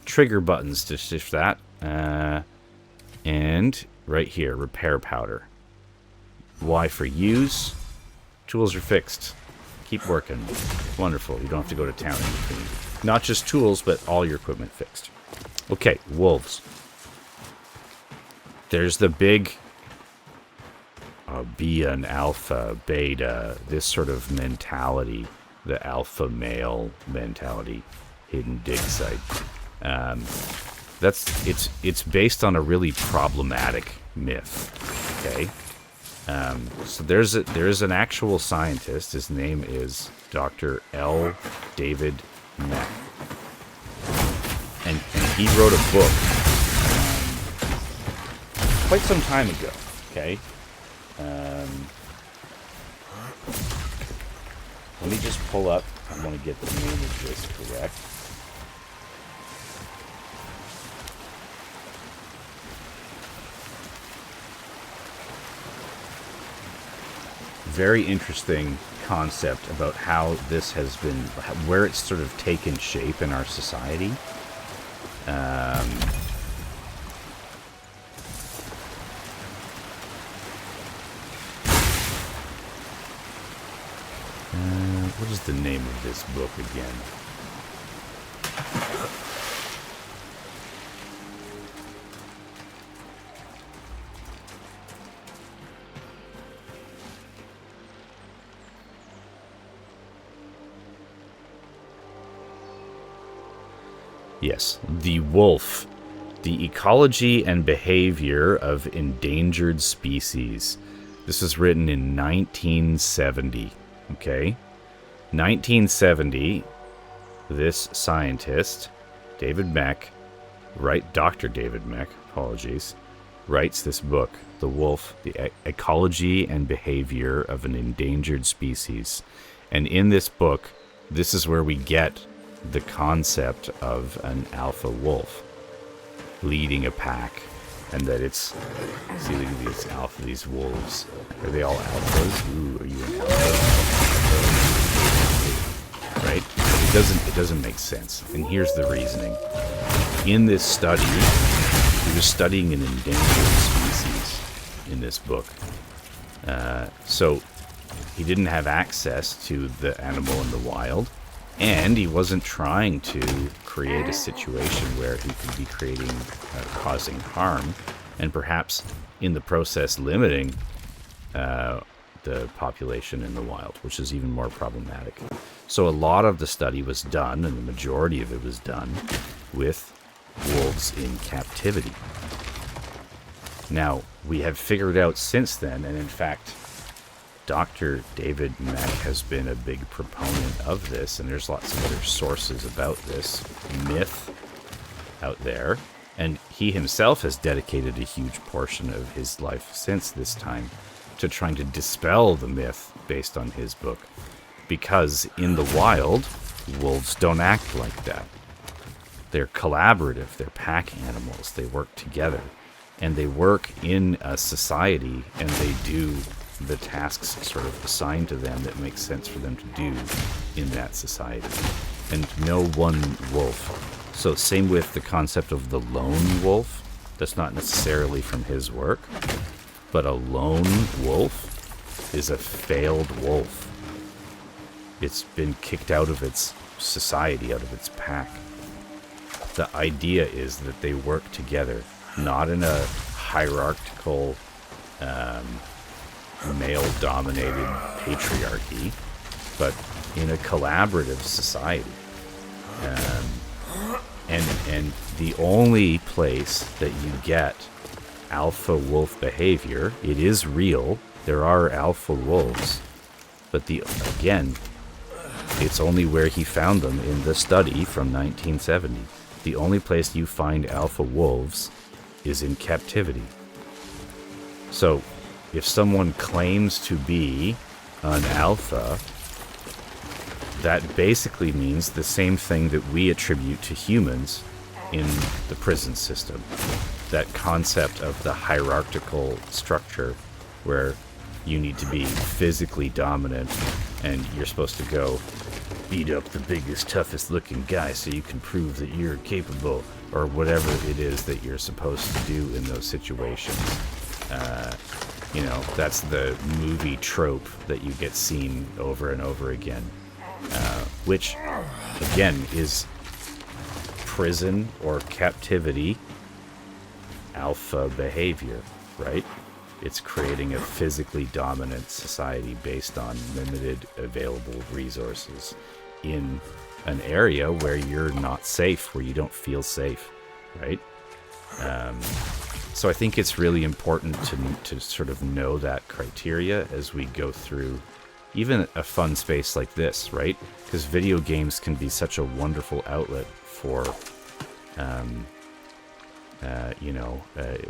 A: Trigger buttons to shift that. And right here, repair powder. Y for use. Tools are fixed. Keep working. Wonderful. You don't have to go to town in between. Not just tools, but all your equipment fixed. Okay, wolves. There's the big be an alpha, beta, this sort of mentality, the alpha male mentality, hidden dig site. It's based on a really problematic myth. Okay, so there's an actual scientist. His name is Dr. L. David Mack, and he wrote a book quite some time ago. Okay. Let me just pull up. I want to get the name of this correct. Very interesting concept about how this has been, where it's sort of taken shape in our society. What is the name of this book again? Yes, The Wolf, The Ecology and Behavior of Endangered Species. This was written in 1970, okay? 1970, this scientist, David Mack, Dr. David Mack, apologies, writes this book, The Wolf, The Ecology and Behavior of an Endangered Species. And in this book, this is where we get the concept of an alpha wolf leading a pack, and that it's, see, look at these alpha, these wolves. Are they all alphas? Ooh, are you an alpha? Right? It doesn't make sense. And here's the reasoning. In this study, he was studying an endangered species in this book. So he didn't have access to the animal in the wild, and he wasn't trying to create a situation where he could be causing harm, and perhaps in the process limiting the population in the wild, which is even more problematic. So a lot of the study was done, and the majority of it was done, with wolves in captivity. Now, we have figured out since then, and in fact, Dr. David Mack has been a big proponent of this, and there's lots of other sources about this myth out there, and he himself has dedicated a huge portion of his life since this time to trying to dispel the myth based on his book, because in the wild, wolves don't act like that. They're collaborative, they're pack animals, they work together, and they work in a society, and they do the tasks sort of assigned to them that make sense for them to do in that society. And no one wolf. So same with the concept of the lone wolf. That's not necessarily from his work, but a lone wolf is a failed wolf. It's been kicked out of its society, out of its pack. The idea is that they work together, not in a hierarchical, male-dominated patriarchy, but in a collaborative society. And the only place that you get alpha wolf behavior, it is real, there are alpha wolves, but again, it's only where he found them in the study from 1970. The only place you find alpha wolves is in captivity. So, if someone claims to be an alpha, that basically means the same thing that we attribute to humans in the prison system. That concept of the hierarchical structure where you need to be physically dominant and you're supposed to go beat up the biggest, toughest looking guy so you can prove that you're capable, or whatever it is that you're supposed to do in those situations. You know, that's the movie trope that you get seen over and over again. Which, again, is prison or captivity alpha behavior, right? It's creating a physically dominant society based on limited available resources in an area where you're not safe, where you don't feel safe, right? So I think it's really important to sort of know that criteria as we go through even a fun space like this, right? Because video games can be such a wonderful outlet for,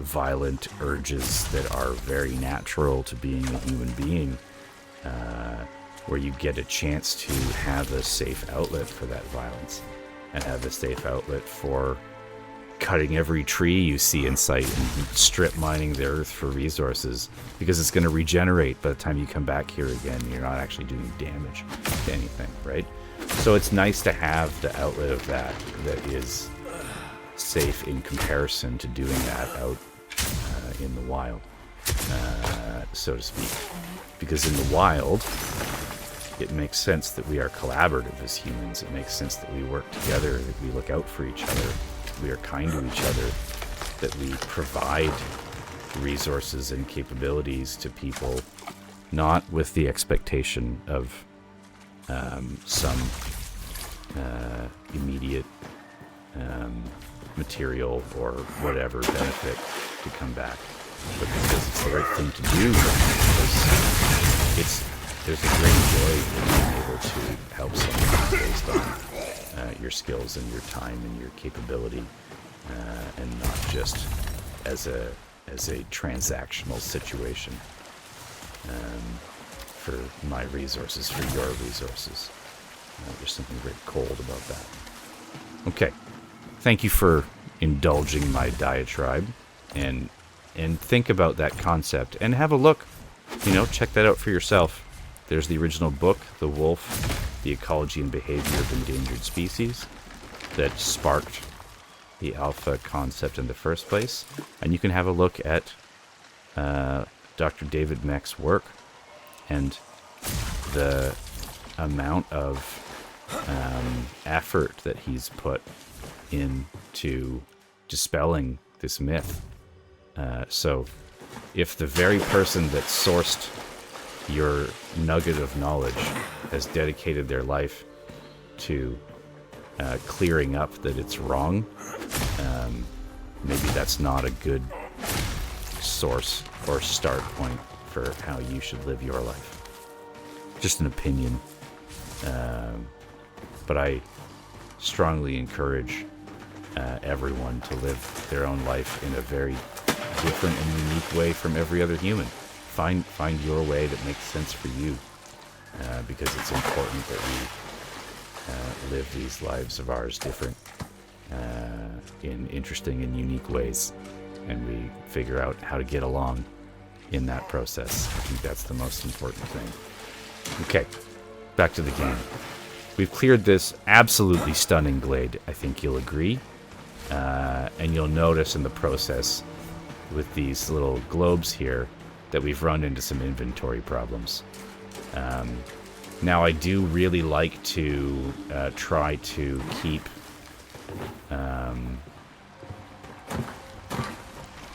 A: violent urges that are very natural to being a human being, where you get a chance to have a safe outlet for that violence and have a safe outlet for cutting every tree you see in sight and strip mining the earth for resources, because it's going to regenerate by the time you come back here again. You're not actually doing damage to anything, right? So it's nice to have the outlet of that is safe in comparison to doing that out in the wild, so to speak. Because in the wild, it makes sense that we are collaborative as humans. It makes sense that we work together, that we look out for each other, we are kind to each other, that we provide resources and capabilities to people, not with the expectation of some immediate material or whatever benefit to come back, but because it's the right thing to do, because there's a great joy in being able to help someone based on your skills and your time and your capability, and not just as a transactional situation, for my resources, for your resources. There's something very cold about that. Okay, thank you for indulging my diatribe, and think about that concept and have a look. Check that out for yourself. There's the original book, The Wolf, The Ecology and Behavior of Endangered Species, that sparked the alpha concept in the first place. And you can have a look at Dr. David Meck's work and the amount of effort that he's put into dispelling this myth. So if the very person that sourced your nugget of knowledge has dedicated their life to clearing up that it's wrong, maybe that's not a good source or start point for how you should live your life. Just an opinion. But I strongly encourage everyone to live their own life in a very different and unique way from every other human. Find your way that makes sense for you, because it's important that we live these lives of ours different, in interesting and unique ways, and we figure out how to get along in that process. I think that's the most important thing. Okay, back to the game. We've cleared this absolutely stunning glade, I think you'll agree, and you'll notice in the process with these little globes here that we've run into some inventory problems. Now, I do really like to try to keep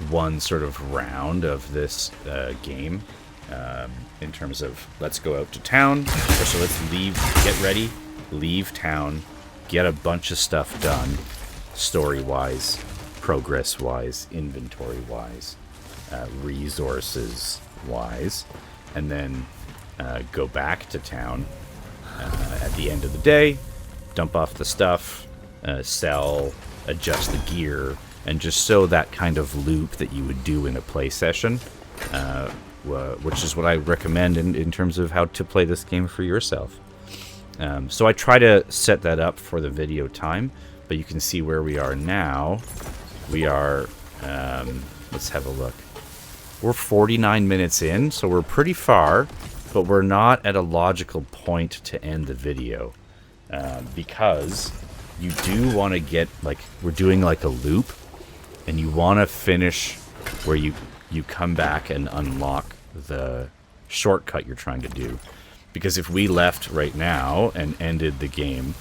A: one sort of round of this game in terms of let's go out to town. So let's get ready, leave town, get a bunch of stuff done, story-wise, progress-wise, inventory-wise, resources-wise, and then go back to town at the end of the day, dump off the stuff, sell, adjust the gear, and just so that kind of loop that you would do in a play session which is what I recommend in terms of how to play this game for yourself. So I try to set that up for the video time, but you can see where we are now. We are, let's have a look. We're 49 minutes in, so we're pretty far, but we're not at a logical point to end the video. Because you do want to get, like, we're doing like a loop, and you want to finish where you come back and unlock the shortcut you're trying to do. Because if we left right now and ended the game,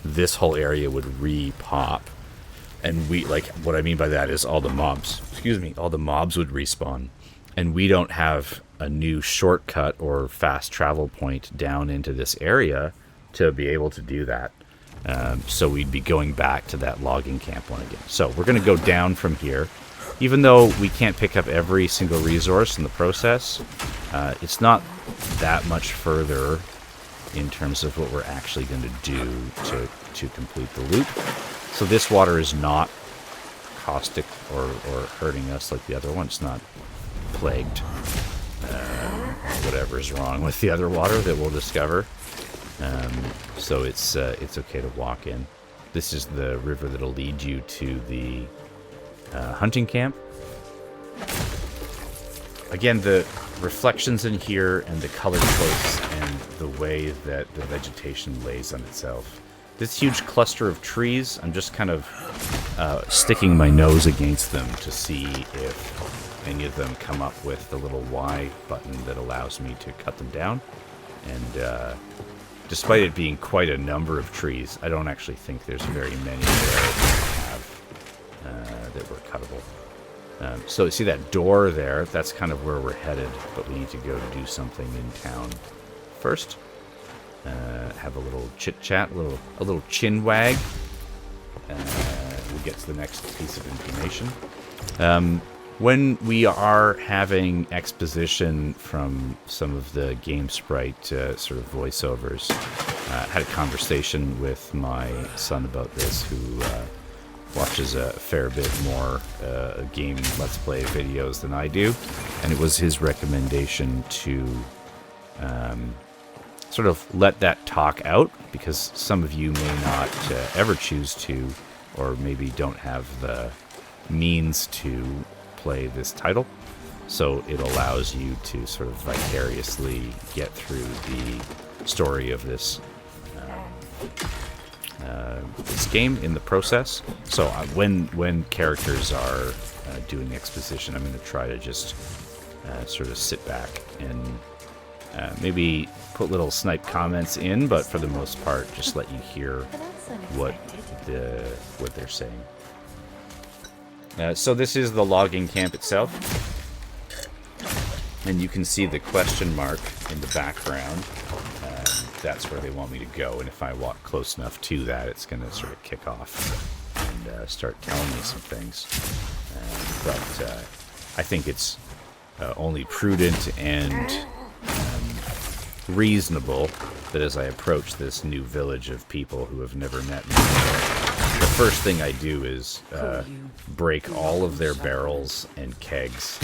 A: this whole area would re-pop. And we, like, what I mean by that is all the mobs, all the mobs would respawn. And we don't have a new shortcut or fast travel point down into this area to be able to do that. So we'd be going back to that logging camp one again. So we're going to go down from here. Even though we can't pick up every single resource in the process, it's not that much further in terms of what we're actually going to do to complete the loop. So this water is not caustic or hurting us like the other one. It's not plagued. Whatever is wrong with the other water that we'll discover. So it's okay to walk in. This is the river that'll lead you to the hunting camp. Again, the reflections in here and the color choice and the way that the vegetation lays on itself. This huge cluster of trees, I'm just kind of sticking my nose against them to see if any of them come up with the little Y button that allows me to cut them down. And despite it being quite a number of trees, I don't actually think there's very many that were cuttable. So you see that door there, that's kind of where we're headed, but we need to go to do something in town first. Have a little chit-chat, a little chin wag. We'll get to the next piece of information. When we are having exposition from some of the game sprite sort of voiceovers, had a conversation with my son about this, who watches a fair bit more game Let's Play videos than I do, and it was his recommendation to sort of let that talk out, because some of you may not ever choose to, or maybe don't have the means to play this title. So it allows you to sort of vicariously get through the story of this this game in the process. So when characters are doing exposition, I'm going to try to just sort of sit back and maybe put little snipe comments in, but for the most part, just let you hear what they're saying. So this is the logging camp itself, and you can see the question mark in the background. That's where they want me to go, and if I walk close enough to that, it's going to sort of kick off and start telling me some things. But I think it's only prudent and reasonable that as I approach this new village of people who have never met me before, the first thing I do is break all of their barrels and kegs,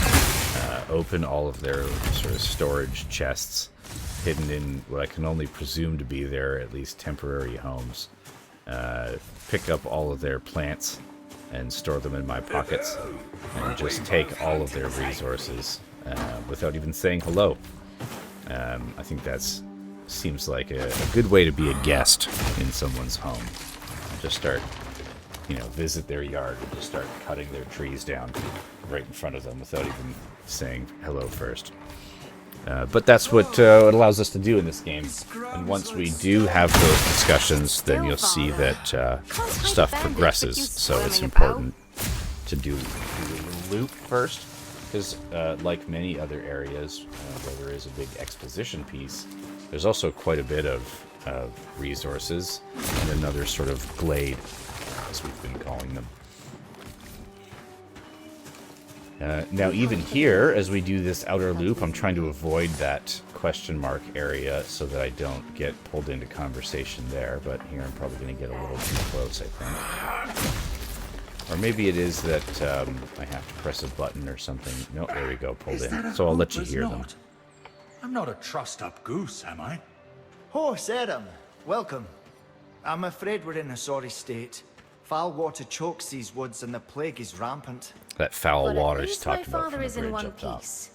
A: open all of their sort of storage chests hidden in what I can only presume to be their at least temporary homes, pick up all of their plants and store them in my pockets, and just take all of their resources without even saying hello. I think that's seems like a good way to be a guest in someone's home. Just start, visit their yard and just start cutting their trees down right in front of them without even saying hello first. But that's what it allows us to do in this game. And once we do have those discussions, then you'll see that stuff progresses. So it's important to do the loop first. Because like many other areas where there is a big exposition piece, there's also quite a bit of resources and another sort of glade, as we've been calling them. Now even here, as we do this outer loop, I'm trying to avoid that question mark area so that I don't get pulled into conversation there, but here I'm probably going to get a little too close, I think. Or maybe it is that I have to press a button or something. No, there we go, pulled in. So I'll let you hear them.
D: I'm not a trussed-up goose, am I?
E: Oh, Serum, welcome. I'm afraid we're in a sorry state. Foul water chokes these woods and the plague is rampant.
A: That foul
F: But
A: water
F: at
A: is
F: least
A: talked
F: my
A: about
F: father
A: from the
F: is in
A: bridge
F: one
A: up top.
F: piece.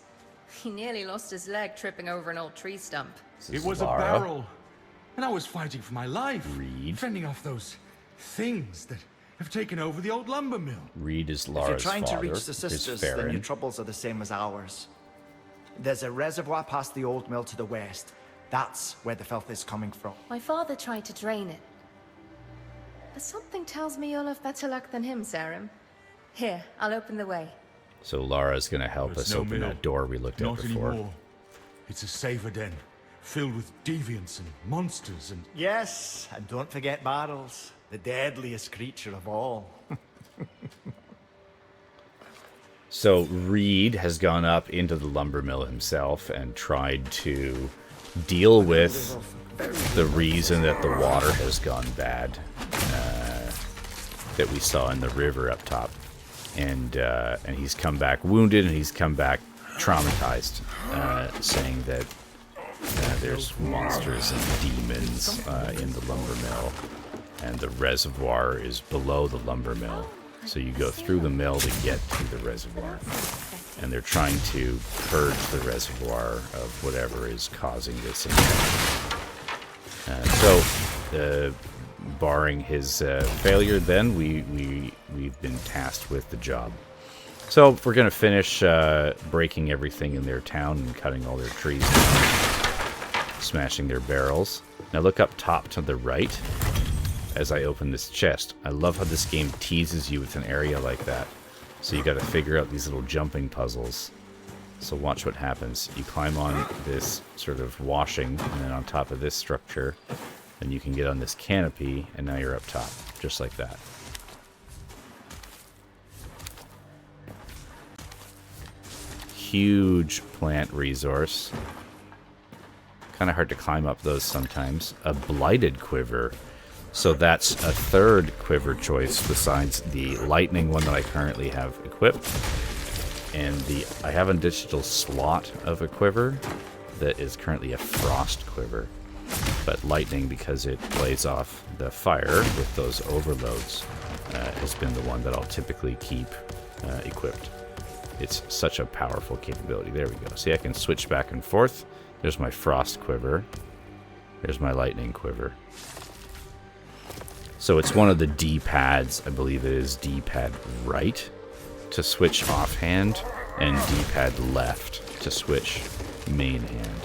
F: He nearly lost his leg tripping over an old tree stump.
A: This
D: It
A: is
D: was
A: Lara.
D: a barrel, and I was fighting for my life.
A: Reed.
D: Fending off those things that have taken over the old lumber mill.
A: Reed is
E: If
A: Lara's
E: you're trying
A: father.
E: to reach the
A: Is
E: sisters, then your
A: Farron.
E: troubles are the same as ours. There's a reservoir past the old mill to the west. That's where the filth is coming from.
F: My father tried to drain it. But something tells me you'll have better luck than him, Sarum. Here, I'll open the way.
A: So Lara's going to help
D: There's
A: us
D: no
A: open
D: mill.
A: that door we looked at
D: Not
A: before.
D: anymore. It's a saver den, filled with deviants and monsters and...
E: Yes, and don't forget Barrels, the deadliest creature of all.
A: So Reed has gone up into the lumber mill himself and tried to deal with the reason that the water has gone bad that we saw in the river up top. And he's come back wounded and he's come back traumatized, saying that there's monsters and demons in the lumber mill, and the reservoir is below the lumber mill. So you go through the mill to get to the reservoir. And they're trying to purge the reservoir of whatever is causing this infection. Barring his failure, then we've been tasked with the job. So we're going to finish breaking everything in their town and cutting all their trees down, smashing their barrels. Now look up top to the right as I open this chest. I love how this game teases you with an area like that. So you got to figure out these little jumping puzzles. So watch what happens. You climb on this sort of washing, and then on top of this structure, and you can get on this canopy, and now you're up top, just like that. Huge plant resource. Kind of hard to climb up those sometimes. A blighted quiver. So that's a third quiver choice besides the lightning one that I currently have equipped. And I have a digital slot of a quiver that is currently a frost quiver. But lightning, because it plays off the fire with those overloads, has been the one that I'll typically keep equipped. It's such a powerful capability. There we go. See, I can switch back and forth. There's my frost quiver. There's my lightning quiver. So it's one of the D-pads, I believe it is D-pad right to switch offhand, and D-pad left to switch main hand.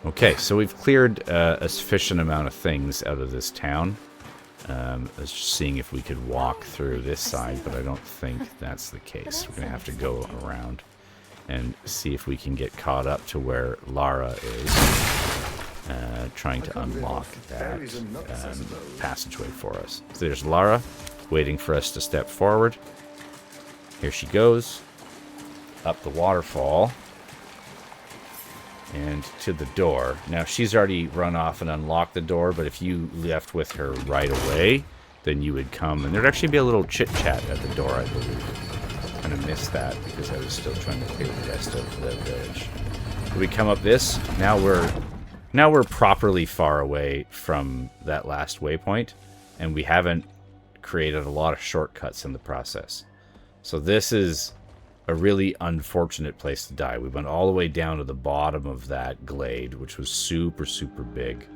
A: Okay, so we've cleared a sufficient amount of things out of this town. I was just seeing if we could walk through this side, but I don't think that's the case. We're going to have to go around and see if we can get caught up to where Lara is. Trying to unlock that passageway for us. So there's Lara, waiting for us to step forward. Here she goes, up the waterfall, and to the door. Now, she's already run off and unlocked the door, but if you left with her right away, then you would come, and there'd actually be a little chit-chat at the door, I believe. I kind of missed that because I was still trying to clear the rest of the village. We come up this. Now we're properly far away from that last waypoint, and we haven't created a lot of shortcuts in the process. So this is a really unfortunate place to die. We went all the way down to the bottom of that glade, which was super, super big.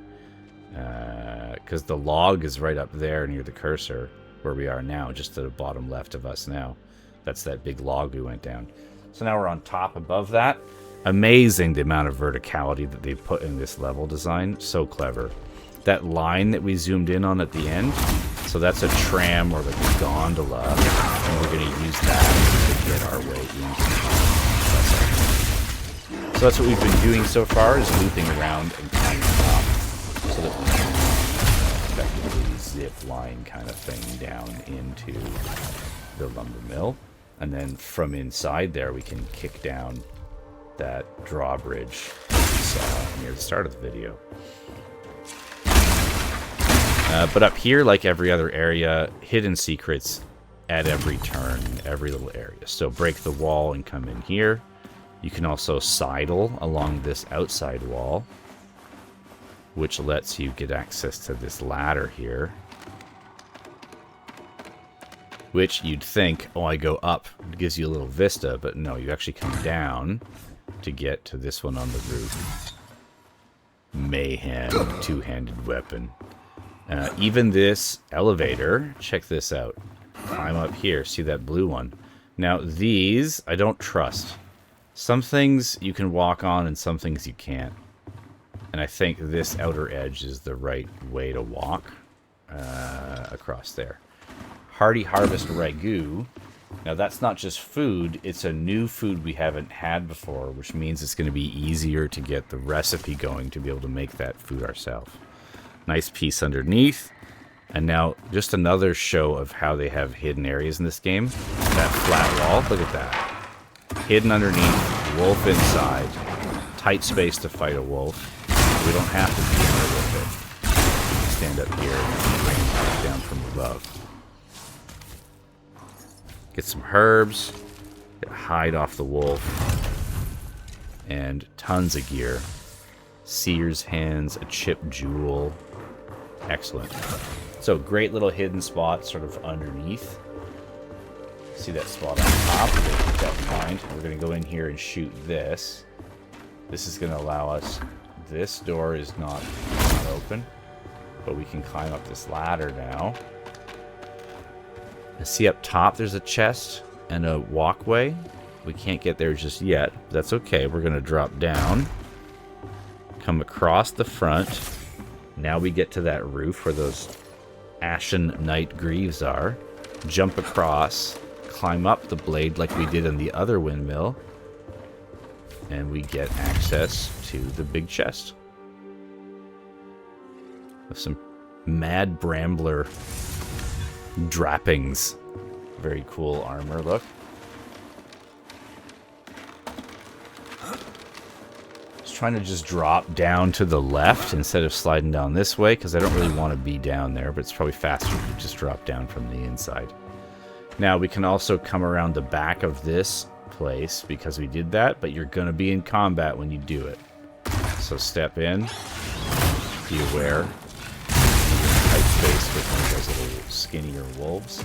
A: Because the log is right up there near the cursor, where we are now, just to the bottom left of us now. That's that big log we went down. So now we're on top above that. Amazing the amount of verticality that they put in this level design. So clever. That line that we zoomed in on at the end, so that's a tram or like a gondola, and we're going to use that to get our way into the. So that's what we've been doing so far, is looping around and climbing up so that we can effectively zip line kind of thing down into the lumber mill. And then from inside there we can kick down that drawbridge that we saw near the start of the video. But up here, like every other area, hidden secrets at every turn, every little area. So break the wall and come in here. You can also sidle along this outside wall, which lets you get access to this ladder here. Which you'd think, oh, I go up, it gives you a little vista, but no, you actually come down to get to this one on the roof. Mayhem, two-handed weapon. Even this elevator, check this out. Climb up here, see that blue one. Now these, I don't trust. Some things you can walk on and some things you can't. And I think this outer edge is the right way to walk across there. Hearty Harvest Ragu. Now that's not just food, it's a new food we haven't had before, which means it's going to be easier to get the recipe going to be able to make that food ourselves. Nice piece underneath. And now just another show of how they have hidden areas in this game. That flat wall, look at that. Hidden underneath, wolf inside, tight space to fight a wolf. We don't have to be in there with it. We can stand up here and rain down from above. Get some herbs, get a hide off the wolf, and tons of gear. Seer's hands, a chipped jewel. Excellent. So great little hidden spot sort of underneath. See that spot on top? We're going to keep that in mind. We're going to go in here and shoot this. This is going to allow us... This door is not open, but we can climb up this ladder now. And see up top there's a chest and a walkway. We can't get there just yet. But that's okay. We're going to drop down. Come across the front. Now we get to that roof where those Ashen Night Greaves are. Jump across. Climb up the blade like we did in the other windmill. And we get access to the big chest. With some Mad Brambler drapings. Very cool armor look. Just trying to just drop down to the left instead of sliding down this way, because I don't really want to be down there, but it's probably faster to just drop down from the inside. Now we can also come around the back of this place because we did that, but you're going to be in combat when you do it. So step in, be aware. Tight space with one of those little skinnier wolves.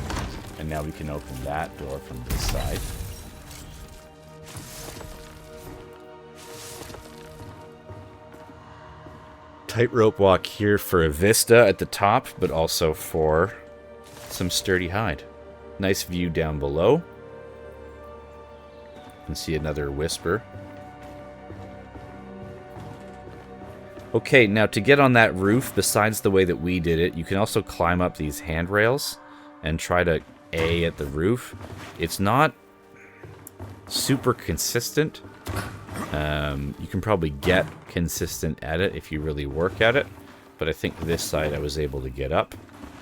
A: And now we can open that door from this side. Tightrope walk here for a vista at the top, but also for some sturdy hide. Nice view down below. You can see another whisper. Okay, now to get on that roof, besides the way that we did it, you can also climb up these handrails and try to A at the roof. It's not super consistent. You can probably get consistent at it if you really work at it, but I think this side I was able to get up.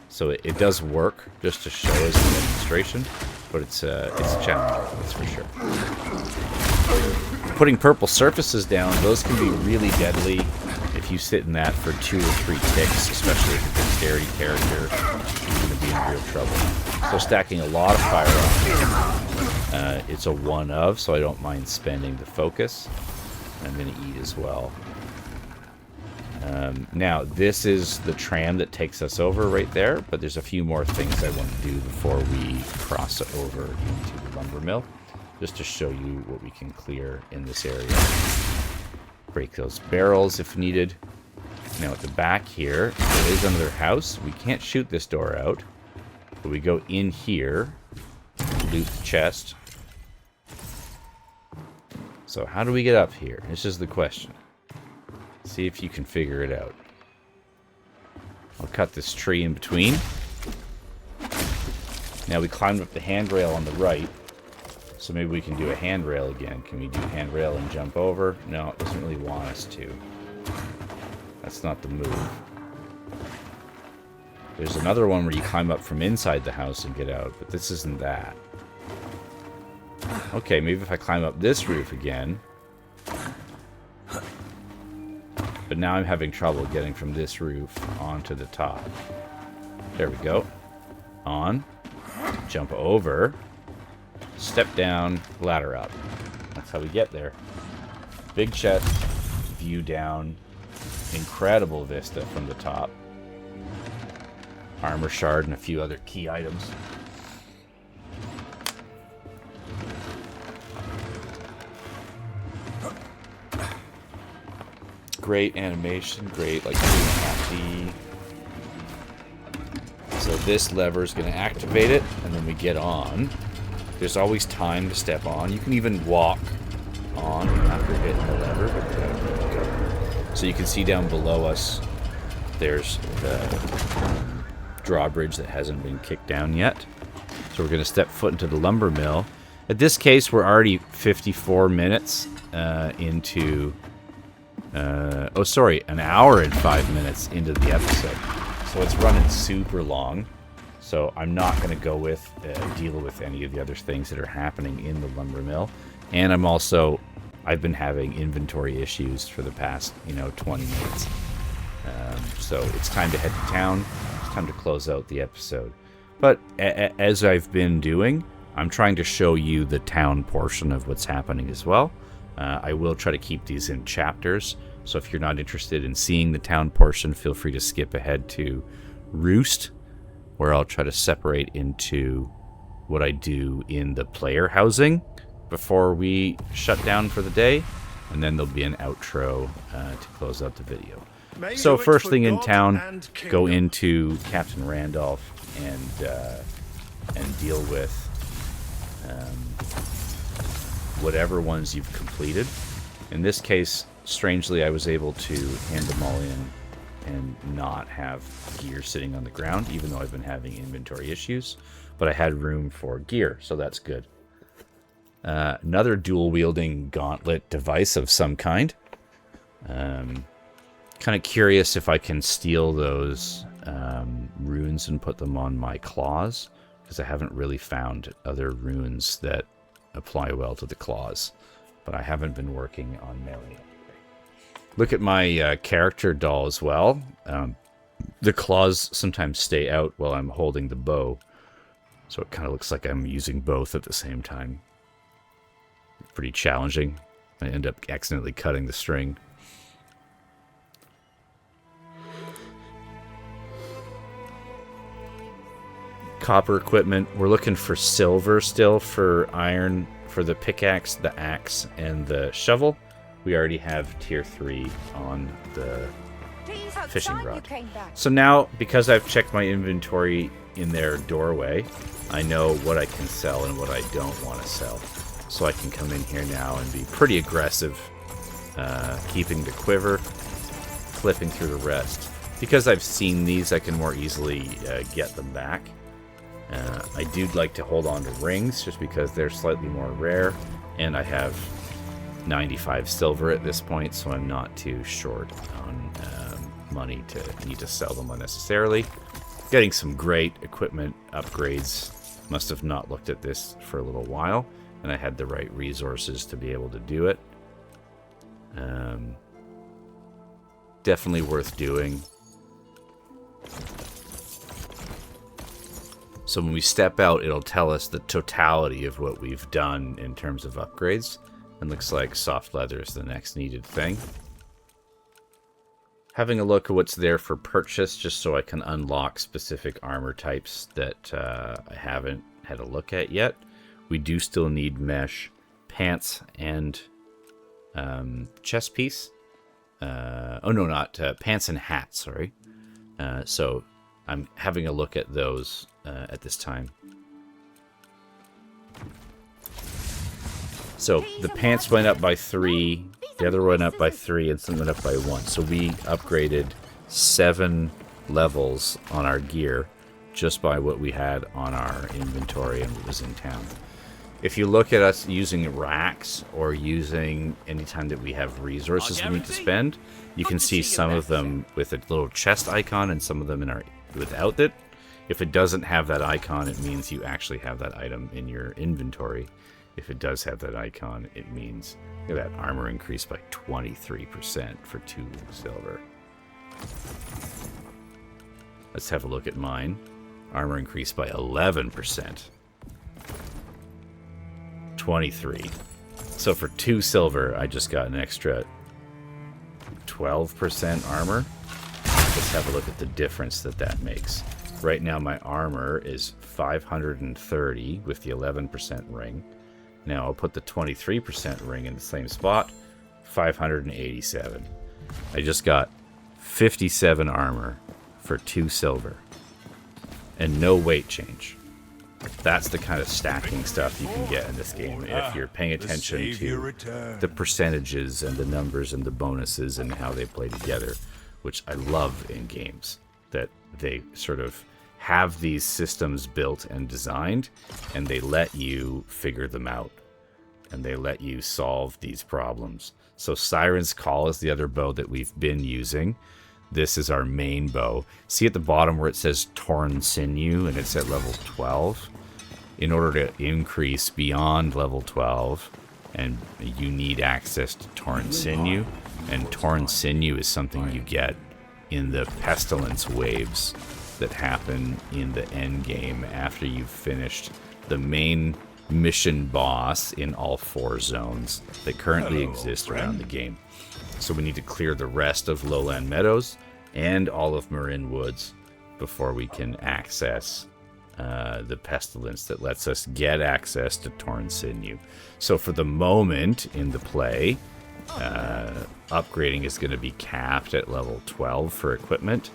A: So it does work, just to show as a demonstration, but it's challenging, that's for sure. Putting purple surfaces down, those can be really deadly if you sit in that for 2 or 3 ticks, especially if it's a dexterity character, you're going to be in real trouble. So stacking a lot of fire on here. It's a 1 of, so I don't mind spending the focus. I'm going to eat as well. Now, this is the tram that takes us over right there, but there's a few more things I want to do before we cross over into the lumber mill, just to show you what we can clear in this area. Break those barrels if needed. Now at the back here, there is another house. We can't shoot this door out, but we go in here, loot the chest. So how do we get up here? This is the question. See if you can figure it out. I'll cut this tree in between. Now we climbed up the handrail on the right, so maybe we can do a handrail again. Can we do handrail and jump over? No, it doesn't really want us to. That's not the move. There's another one where you climb up from inside the house and get out, but this isn't that. Okay, maybe if I climb up this roof again. But now I'm having trouble getting from this roof onto the top. There we go. On. Jump over. Step down. Ladder up. That's how we get there. Big chest. View down. Incredible vista from the top. Armor shard and a few other key items. Great animation, great like 2.5D. So this lever is going to activate it, and then we get on. There's always time to step on. You can even walk on after hitting the lever. So you can see down below us, there's the drawbridge that hasn't been kicked down yet. So we're going to step foot into the lumber mill. At this case, we're already 54 minutes into... an hour and 5 minutes into the episode. So it's running super long. So I'm not going to go with deal with any of the other things that are happening in the lumber mill. And I've been having inventory issues for the past 20 minutes. So it's time to head to town. It's time to close out the episode. But as I've been doing, I'm trying to show you the town portion of what's happening as well. I will try to keep these in chapters, so if you're not interested in seeing the town portion, feel free to skip ahead to Roost, where I'll try to separate into what I do in the player housing before we shut down for the day, and then there'll be an outro to close out the video. So first thing in town, go into Captain Randolph and deal with whatever ones you've completed. In this case, strangely, I was able to hand them all in and not have gear sitting on the ground, even though I've been having inventory issues. But I had room for gear, so that's good. Another dual-wielding gauntlet device of some kind. Kind of curious if I can steal those runes and put them on my claws, because I haven't really found other runes that apply well to the claws, but I haven't been working on melee. Look at my character doll as well. The claws sometimes stay out while I'm holding the bow, so it kind of looks like I'm using both at the same time. Pretty challenging. I end up accidentally cutting the string. Copper equipment. We're looking for silver still for iron, for the pickaxe, the axe, and the shovel. We already have tier 3 on the fishing rod. So now, because I've checked my inventory in their doorway, I know what I can sell and what I don't want to sell. So I can come in here now and be pretty aggressive, keeping the quiver, flipping through the rest. Because I've seen these, I can more easily get them back. I do like to hold on to rings just because they're slightly more rare, and I have 95 silver at this point, so I'm not too short on money to need to sell them unnecessarily. Getting some great equipment upgrades. Must have not looked at this for a little while, and I had the right resources to be able to do it. Definitely worth doing. So when we step out, it'll tell us the totality of what we've done in terms of upgrades. And looks like soft leather is the next needed thing. Having a look at what's there for purchase, just so I can unlock specific armor types that I haven't had a look at yet. We do still need mesh, pants, and chest piece. Pants and hat, sorry. So I'm having a look at those at this time. So the pants went up by 3, the other went up by 3, and some went up by 1. So we upgraded 7 levels on our gear just by what we had on our inventory and what was in town. If you look at us using racks or using anytime that we have resources we need to spend, you can see some of them with a little chest icon and some of them without it. If it doesn't have that icon, it means you actually have that item in your inventory. If it does have that icon, it means that armor increased by 23% for 2 silver. Let's have a look at mine. Armor increased by 11%. 23. So for 2 silver, I just got an extra 12% armor. Let's have a look at the difference that makes. Right now my armor is 530 with the 11% ring. Now I'll put the 23% ring in the same spot. 587. I just got 57 armor for 2 silver. And no weight change. That's the kind of stacking stuff you can get in this game if you're paying attention to the percentages and the numbers and the bonuses and how they play together, which I love in games, that they sort of have these systems built and designed, and they let you figure them out, and they let you solve these problems. So Siren's Call is the other bow that we've been using. This is our main bow. See at the bottom where it says Torn Sinew, and it's at level 12? In order to increase beyond level 12, and you need access to Torn Sinew, and Torn Sinew is something you get in the Pestilence waves that happen in the end game after you've finished the main mission boss in all 4 zones that currently exist around the game. So we need to clear the rest of Lowland Meadows and all of Marin Woods before we can access the Pestilence that lets us get access to Torn Sinew. So for the moment in the play, upgrading is going to be capped at level 12 for equipment.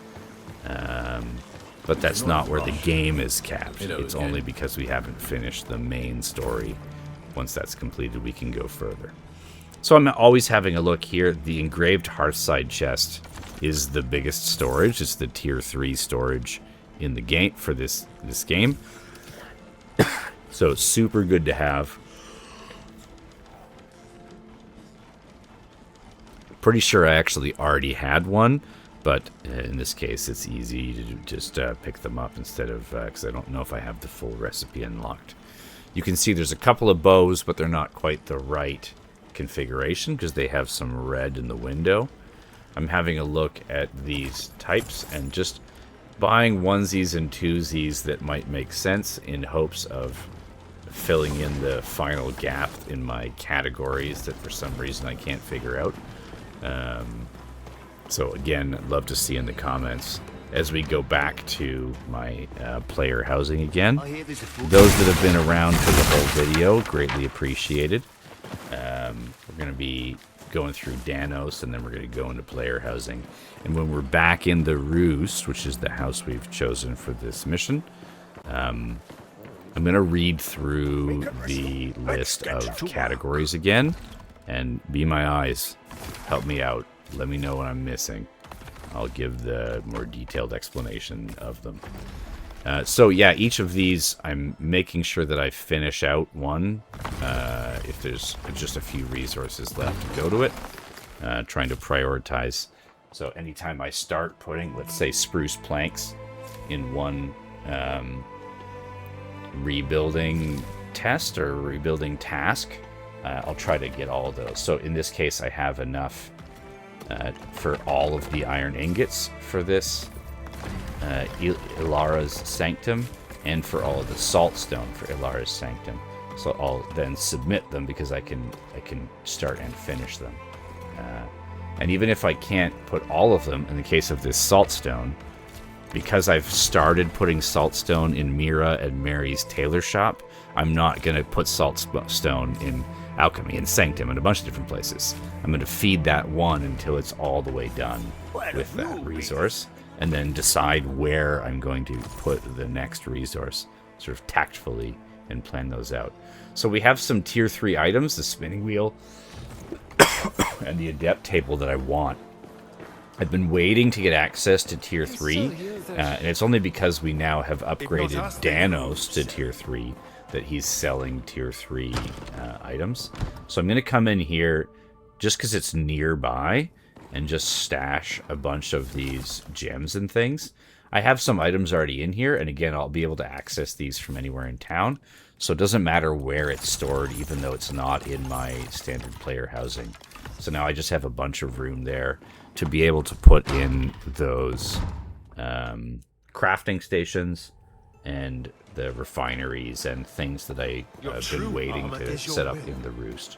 A: But that's not where the game is capped. It's only because we haven't finished the main story. Once that's completed, we can go further. So I'm always having a look here. The engraved Hearthside chest is the biggest storage. It's the tier 3 storage in the game for this game. So it's super good to have. Pretty sure I actually already had one, but in this case it's easy to just pick them up instead of, because I don't know if I have the full recipe unlocked. You can see there's a couple of bows, but they're not quite the right configuration because they have some red in the window. I'm having a look at these types and just buying onesies and twosies that might make sense in hopes of filling in the final gap in my categories that for some reason I can't figure out. So again, I'd love to see in the comments as we go back to my player housing again. Those that have been around for the whole video, greatly appreciated. We're going to be going through Danos, and then we're going to go into player housing. And when we're back in the Roost, which is the house we've chosen for this mission, I'm going to read through the list of categories again, and be my eyes. Help me out. Let me know what I'm missing. I'll give the more detailed explanation of them. So yeah, each of these I'm making sure that I finish out one. If there's just a few resources left to go to it. Trying to prioritize. So anytime I start putting, let's say, spruce planks in one rebuilding test or rebuilding task, I'll try to get all of those. So in this case, I have enough for all of the iron ingots for this Lara's Sanctum, and for all of the saltstone for Lara's Sanctum. So I'll then submit them because I can start and finish them. And even if I can't put all of them, in the case of this saltstone, because I've started putting saltstone in Mira and Mary's tailor shop, I'm not going to put saltstone in Alchemy and Sanctum and a bunch of different places. I'm going to feed that one until it's all the way done with that resource, and then decide where I'm going to put the next resource, sort of tactfully, and plan those out. So we have some tier 3 items, the spinning wheel and the adept table that I want. I've been waiting to get access to tier 3, and it's only because we now have upgraded Danos to tier 3 that he's selling tier 3 items. So I'm going to come in here just because it's nearby and just stash a bunch of these gems and things. I have some items already in here, and again, I'll be able to access these from anywhere in town. So it doesn't matter where it's stored, even though it's not in my standard player housing. So now I just have a bunch of room there to be able to put in those crafting stations and the refineries and things that I have been waiting to set up in the Roost.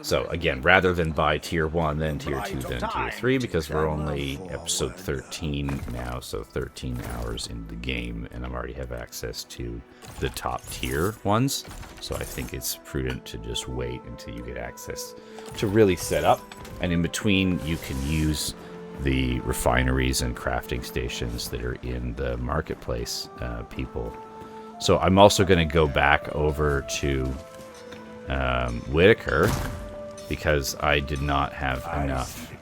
A: So again, rather than buy tier 1, then tier 2, then tier 3, because we're only episode 13 now, so 13 hours in the game, and I already have access to the top tier ones. So I think it's prudent to just wait until you get access to really set up. And in between, you can use the refineries and crafting stations that are in the marketplace people. So I'm also going to go back over to Whitaker, because I did not have enough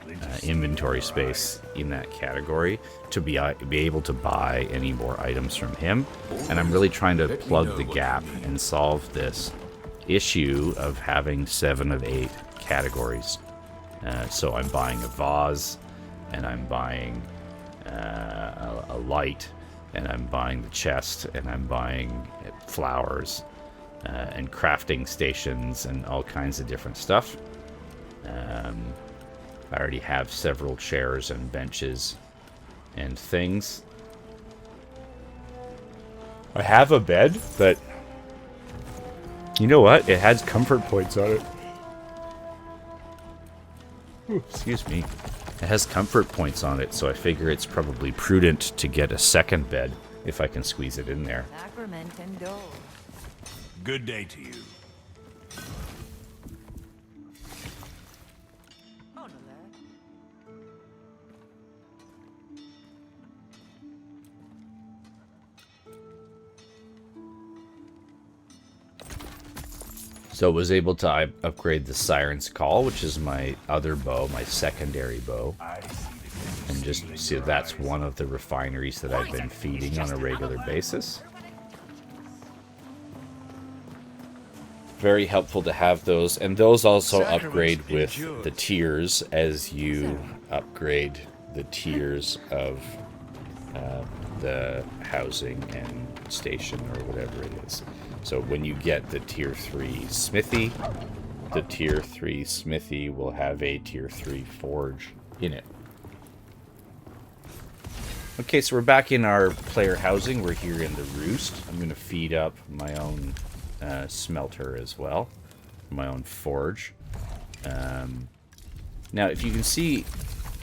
A: inventory space in that category to be able to buy any more items from him. And I'm really trying to plug the gap and solve this issue of having 7 of 8 categories. So I'm buying a vase, and I'm buying a light, and I'm buying the chest, and I'm buying flowers, and crafting stations, and all kinds of different stuff. I already have several chairs and benches and things. I have a bed, but you know what? It has comfort points on it. Ooh, excuse me. It has comfort points on it, so I figure it's probably prudent to get a second bed if I can squeeze it in there.
G: Sacrament and dole.
D: Good day to you.
A: So I was able to upgrade the Siren's Call, which is my other bow, my secondary bow. And just see, that's one of the refineries that I've been feeding on a regular basis. Very helpful to have those, and those also upgrade with the tiers as you upgrade the tiers of the housing and station or whatever it is. So when you get the tier 3 smithy, the tier 3 smithy will have a tier 3 forge in it. Okay, so we're back in our player housing. We're here in the Roost. I'm going to feed up my own smelter as well, my own forge. Now, if you can see,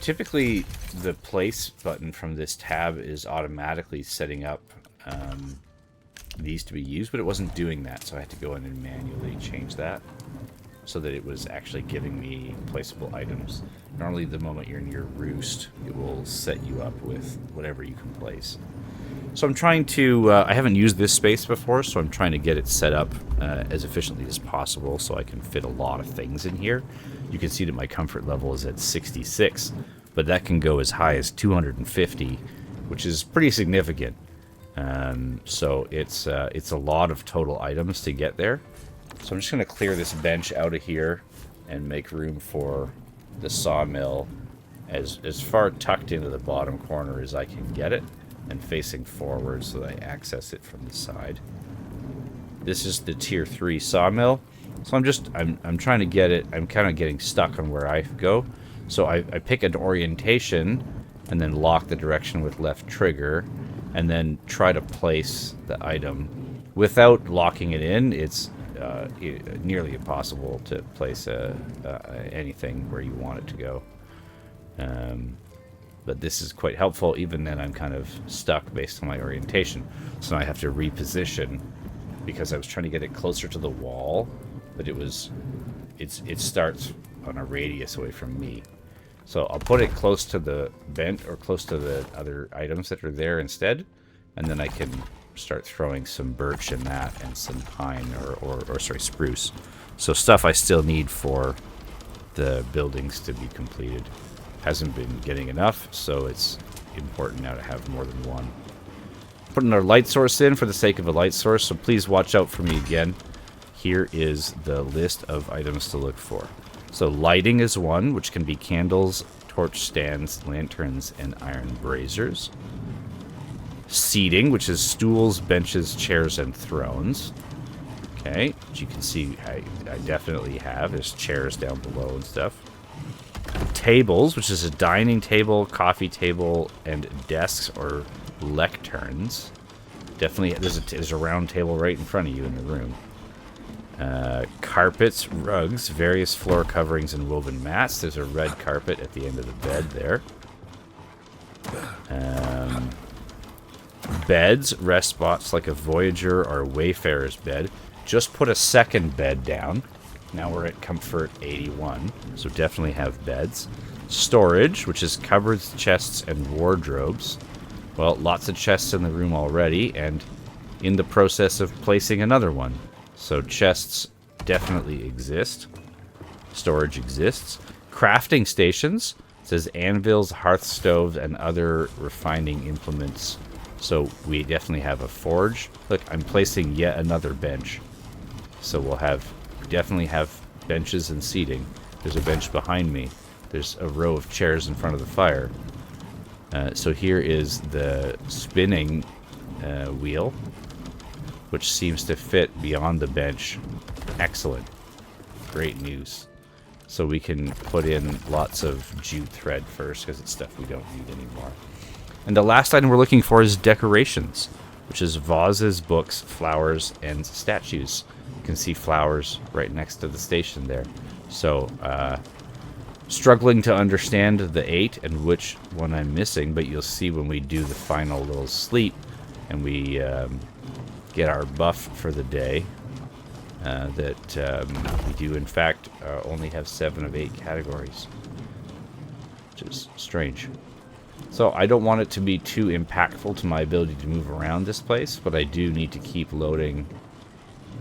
A: typically the place button from this tab is automatically setting up these to be used, but it wasn't doing that, so I had to go in and manually change that so that it was actually giving me placeable items. Normally, the moment you're in your Roost, it will set you up with whatever you can place. So I'm trying to, I haven't used this space before, so I'm trying to get it set up as efficiently as possible so I can fit a lot of things in here. You can see that my comfort level is at 66, but that can go as high as 250, which is pretty significant. So it's a lot of total items to get there. So I'm just going to clear this bench out of here and make room for the sawmill as far tucked into the bottom corner as I can get it, and facing forward so that I access it from the side. This is the tier 3 sawmill. So I'm trying to get it. I'm kind of getting stuck on where I go. So I pick an orientation and then lock the direction with left trigger, and then try to place the item. Without locking it in, it's nearly impossible to place anything where you want it to go. But this is quite helpful. Even then, I'm kind of stuck based on my orientation. So now I have to reposition because I was trying to get it closer to the wall, but it starts on a radius away from me. So I'll put it close to the vent or close to the other items that are there instead, and then I can start throwing some birch in that and some pine or spruce. So stuff I still need for the buildings to be completed. Hasn't been getting enough, so it's important now to have more than one. Putting our light source in for the sake of a light source, so please watch out for me again. Here is the list of items to look for. So lighting is one, which can be candles, torch stands, lanterns, and iron braziers. Seating, which is stools, benches, chairs, and thrones. Okay, which you can see I definitely have. There's chairs down below and stuff. tables, which is a dining table, coffee table, and desks or lecterns. Definitely, there's a round table right in front of you in the room. Carpets, rugs, various floor coverings, and woven mats. There's a red carpet at the end of the bed there. Beds, rest spots like a Voyager or Wayfarer's bed. Just put a second bed down. Now we're at comfort 81, so definitely have beds. Storage, which is cupboards, chests, and wardrobes. Well, lots of chests in the room already, and in the process of placing another one. So chests definitely exist. Storage exists. Crafting stations. It says anvils, hearth stoves, and other refining implements. So we definitely have a forge. Look, I'm placing yet another bench. So we'll definitely have benches and seating. There's a bench behind me. There's a row of chairs in front of the fire. So here is the spinning wheel, which seems to fit beyond the bench. Excellent. Great news. So we can put in lots of jute thread first, because it's stuff we don't need anymore. And the last item we're looking for is decorations, which is vases, books, flowers, and statues. You can see flowers right next to the station there. So, struggling to understand the 8 and which one I'm missing, but you'll see when we do the final little sleep and we get our buff for the day, that we do in fact only have 7 of 8 categories, which is strange. So I don't want it to be too impactful to my ability to move around this place, but I do need to keep loading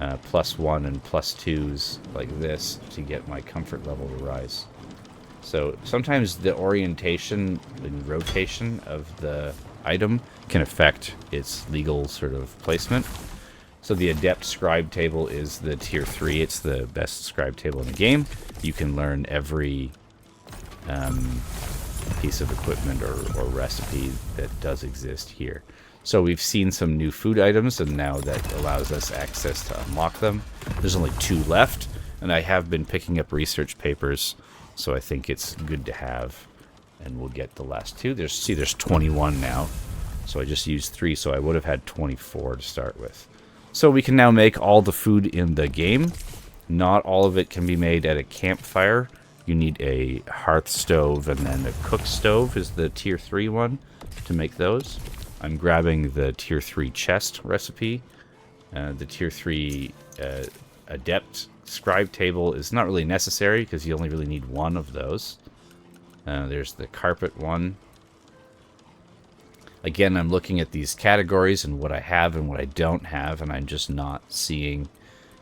A: +1 and +2s like this to get my comfort level to rise. So sometimes the orientation and rotation of the item can affect its legal sort of placement. So the Adept Scribe Table is the tier 3. It's the best scribe table in the game. You can learn every piece of equipment or recipe that does exist here. So we've seen some new food items, and now that allows us access to unlock them. There's only 2 left, and I have been picking up research papers, so I think it's good to have. And we'll get the last 2. There's 21 now. So I just used 3, so I would have had 24 to start with. So we can now make all the food in the game. Not all of it can be made at a campfire. You need a hearth stove, and then a cook stove is the tier 3 one to make those. I'm grabbing the tier 3 chest recipe. The tier 3 Adept Scribe Table is not really necessary because you only really need 1 of those. There's the carpet one. Again, I'm looking at these categories and what I have and what I don't have, and I'm just not seeing,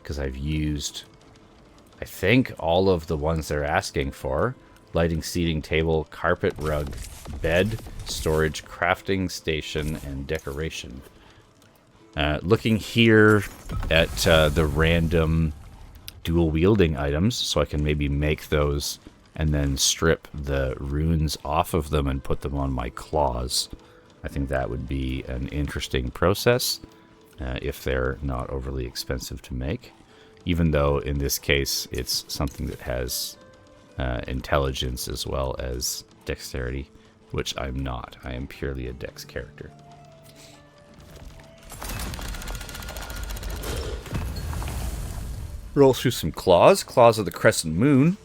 A: because I've used, I think, all of the ones they're asking for. Lighting, seating, table, carpet, rug, bed, storage, crafting station, and decoration. Looking here at the random dual wielding items, so I can maybe make those and then strip the runes off of them and put them on my claws. I think that would be an interesting process if they're not overly expensive to make. Even though in this case it's something that has intelligence as well as dexterity, which I'm not. I am purely a dex character. Roll through some claws. Claws of the Crescent Moon,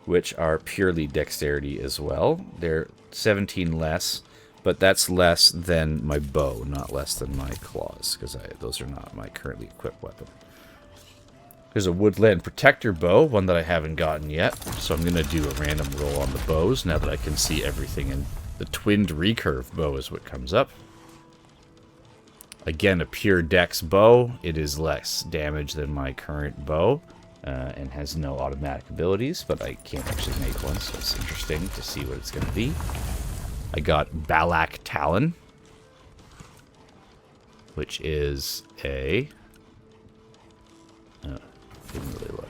A: which are purely dexterity as well. They're 17 less, but that's less than my bow, not less than my claws, because those are not my currently equipped weapon. There's a Woodland Protector bow, one that I haven't gotten yet, so I'm going to do a random roll on the bows now that I can see everything. And the Twinned Recurve bow is what comes up. Again, a pure dex bow. It is less damage than my current bow, and has no automatic abilities, but I can't actually make one, so it's interesting to see what it's going to be. I got Balak Talon, which is a... didn't really look.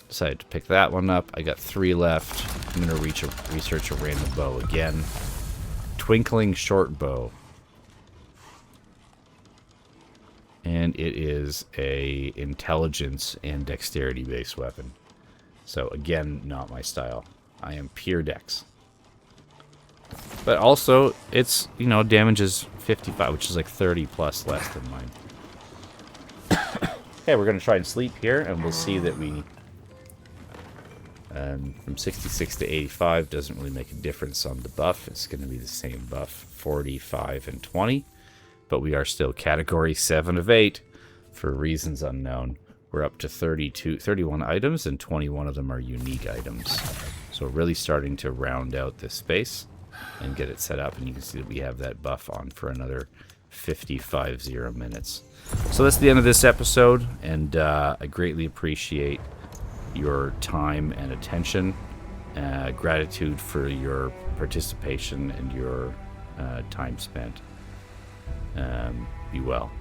A: Decided to pick that one up. I got 3 left. I'm going to research a random bow again. Twinkling Short Bow. And it is a intelligence and dexterity based weapon. So again, not my style. I am pure dex. But also, it's, you know, damage is 55, which is like 30 plus less than mine. Okay, we're going to try and sleep here, and we'll see that we... from 66 to 85 doesn't really make a difference on the buff. It's going to be the same buff, 45 and 20. But we are still category 7 of 8 for reasons unknown. We're up to 31 items, and 21 of them are unique items. So we're really starting to round out this space and get it set up, and you can see that we have that buff on for another 55 minutes. So that's the end of this episode, and I greatly appreciate your time and attention. Gratitude for your participation and your time spent. Be well.